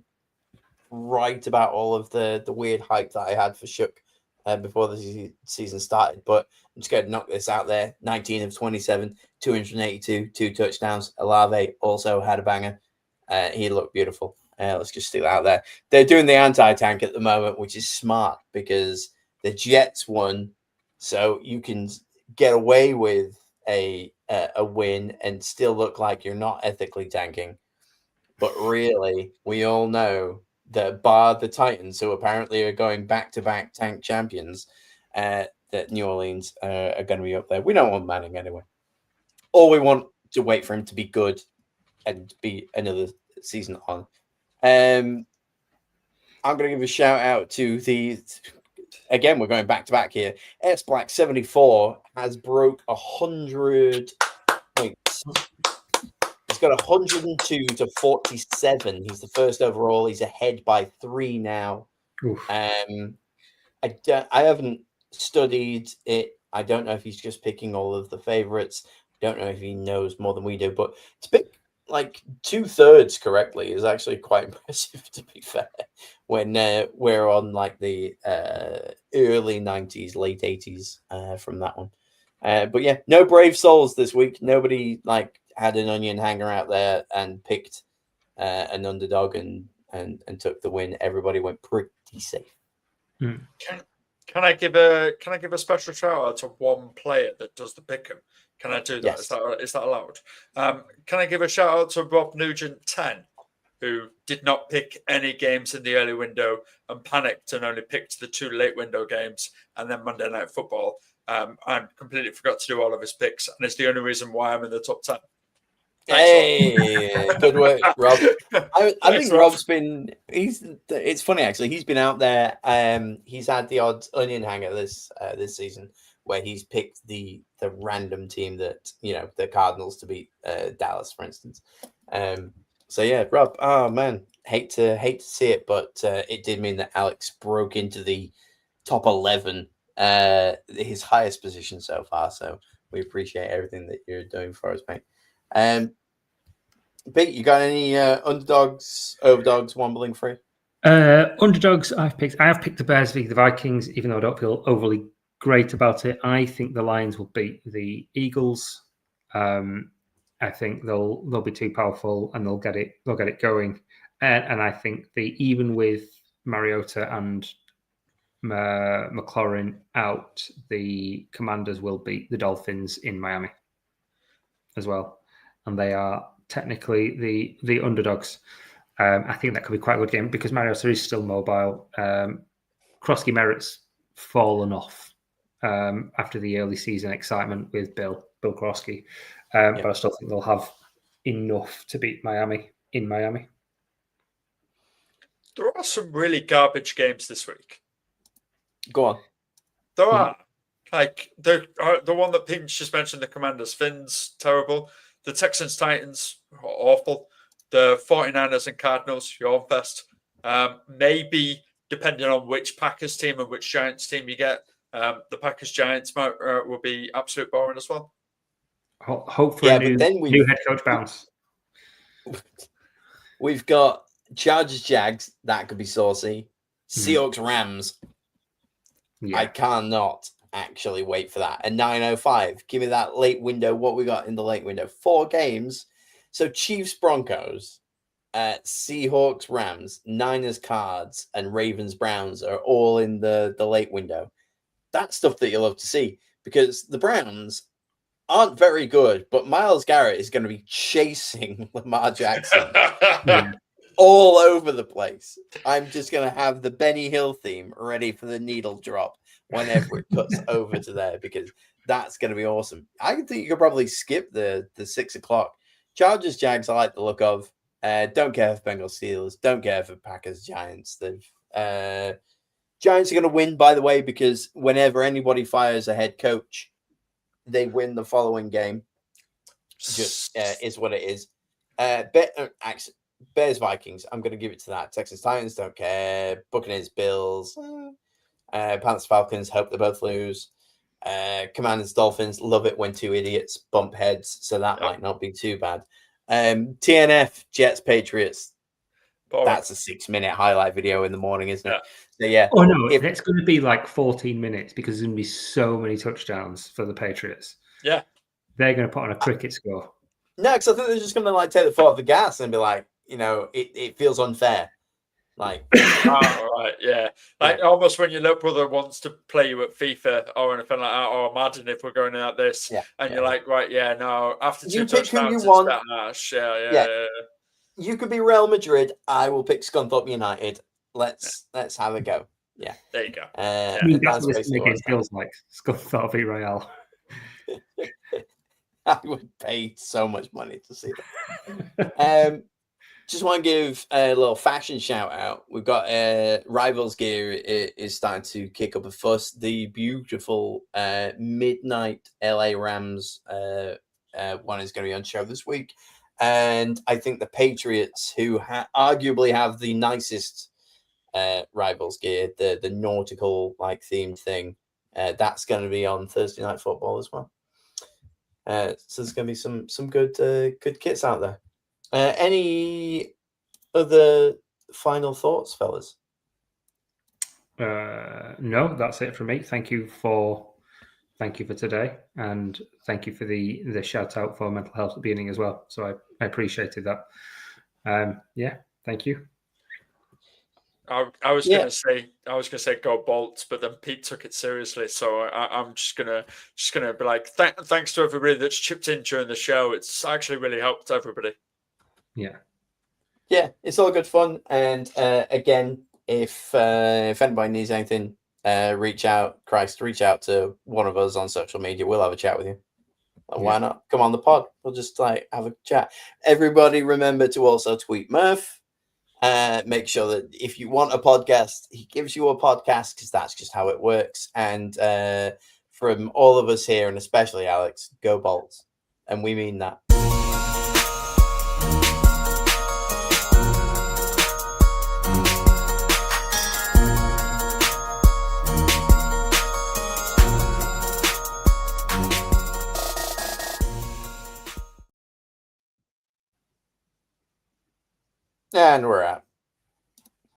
right about all of the weird hype that I had for Shook before the season started, but I'm just going to knock this out there. 19 of 27, 282, 2 touchdowns. Olave also had a banger. He looked beautiful. Let's just stick that out there. They're doing the anti-tank at the moment, which is smart because the Jets won, so you can get away with a win and still look like you're not ethically tanking. But really, we all know that bar the Titans, who apparently are going back-to-back tank champions, that New Orleans are going to be up there. We don't want Manning anyway. Or we want to wait for him to be good and be another season on. I'm going to give a shout-out to the... Again, we're going back-to-back here. S Black 74 has broke 100 points. He's got 102 to 47. He's the first overall. He's ahead by 3 now. I haven't studied it. I don't know if he's just picking all of the favorites. I don't know if he knows more than we do. But to pick like 2/3 correctly is actually quite impressive, to be fair, when we're on like the early 90s, late 80s from that one. But yeah, no brave souls this week. Nobody like had an onion hanger out there and picked an underdog and took the win. Everybody went pretty safe. Can I give a special shout out to one player that does the pick'em? Can I do that? Yes. Is that allowed? Can I give a shout out to Rob Nugent 10, who did not pick any games in the early window and panicked and only picked the 2 late window games and then Monday Night Football, and completely forgot to do all of his picks, and it's the only reason why I'm in the top 10. Hey, good work, Rob. I think Rob's been. It's funny actually. He's been out there. He's had the odd onion hanger this season where he's picked the random team that the Cardinals to beat Dallas, for instance. So yeah, Rob. Oh man, hate to see it, but it did mean that Alex broke into the top 11, his highest position so far. So we appreciate everything that you're doing for us, mate. Pete, you got any underdogs, overdogs, wombling free? Underdogs, I have picked the Bears v the Vikings, even though I don't feel overly great about it. I think the Lions will beat the Eagles. I think they'll be too powerful and they'll get it going. And I think even with Mariota and McLaurin out, the Commanders will beat the Dolphins in Miami as well. And they are technically the underdogs. I think that could be quite a good game because Mariota is still mobile. Krosky Merritt's fallen off after the early season excitement with Bill Krosky. But I still think they'll have enough to beat Miami in Miami. There are some really garbage games this week. Go on. There are. Like the one that Pinch just mentioned, the Commanders, Finns, terrible. The Texans, Titans, awful. The 49ers and Cardinals, yawn fest. Maybe, depending on which Packers team and which Giants team you get, the Packers Giants will be absolute boring as well. Hope for a new head coach bounce. We've got Chargers Jags, that could be saucy. Seahawks Rams. Yeah. I cannot actually wait for that. And 9:05. Give me that late window. What we got in the late window? 4 games. So Chiefs Broncos, Seahawks Rams, Niners Cards, and Ravens Browns are all in the late window. That's stuff that you love to see because the Browns aren't very good, but Myles Garrett is going to be chasing Lamar Jackson all over the place. I'm just going to have the Benny Hill theme ready for the needle drop whenever it cuts over to there because that's going to be awesome. I think you could probably skip the 6 o'clock. Chargers Jags, I like the look of. Don't care for Bengals Steelers. Don't care for Packers Giants. Giants are going to win, by the way, because whenever anybody fires a head coach, they win the following game. Just is what it is. Bears Vikings. I'm going to give it to that. Texans Titans. Don't care. Buccaneers Bills. Panthers Falcons. Hope they both lose. Commanders Dolphins. Love it when 2 idiots bump heads. So that might not be too bad. TNF Jets Patriots. That's a 6-minute highlight video in the morning, isn't it? So yeah. Oh no, it's going to be like 14 minutes because there's going to be so many touchdowns for the Patriots. Yeah, they're going to put on a cricket score. No, because I think they're just going to take the foot off the gas and be like, it feels unfair. Like, right, yeah, almost when your little brother wants to play you at FIFA or anything like that, or Madden if we're going at this, and you're like, right, no, after 2 touchdowns, it's that harsh. Yeah. You could be Real Madrid. I will pick Scunthorpe United. Let's have a go. Yeah, there you go. That's what this game feels like. Scunthorpe v Real. I would pay so much money to see that. Just want to give a little fashion shout out. We've got Rivals Gear is starting to kick up a fuss. The beautiful midnight LA Rams one is going to be on show this week. And I think the Patriots, who arguably have the nicest Rivals Gear, the nautical themed thing, that's going to be on Thursday Night Football as well. So there's going to be some good kits out there. Any other final thoughts, fellas? No, that's it for me. Thank you for today, and thank you for the shout out for mental health at the beginning as well. So I appreciated that. Thank you. I was gonna say go Bolts, but then Pete took it seriously, so I'm just gonna be like, thanks to everybody that's chipped in during the show. It's actually really helped everybody. Yeah, it's all good fun. And again, if anybody needs anything, reach out to one of us on social media. We'll have a chat with you. Why not? Come on the pod. We'll just have a chat. Everybody remember to also tweet Murph. Make sure that if you want a podcast, he gives you a podcast because that's just how it works. And from all of us here, and especially Alex, go Bolts. And we mean that. And we're out.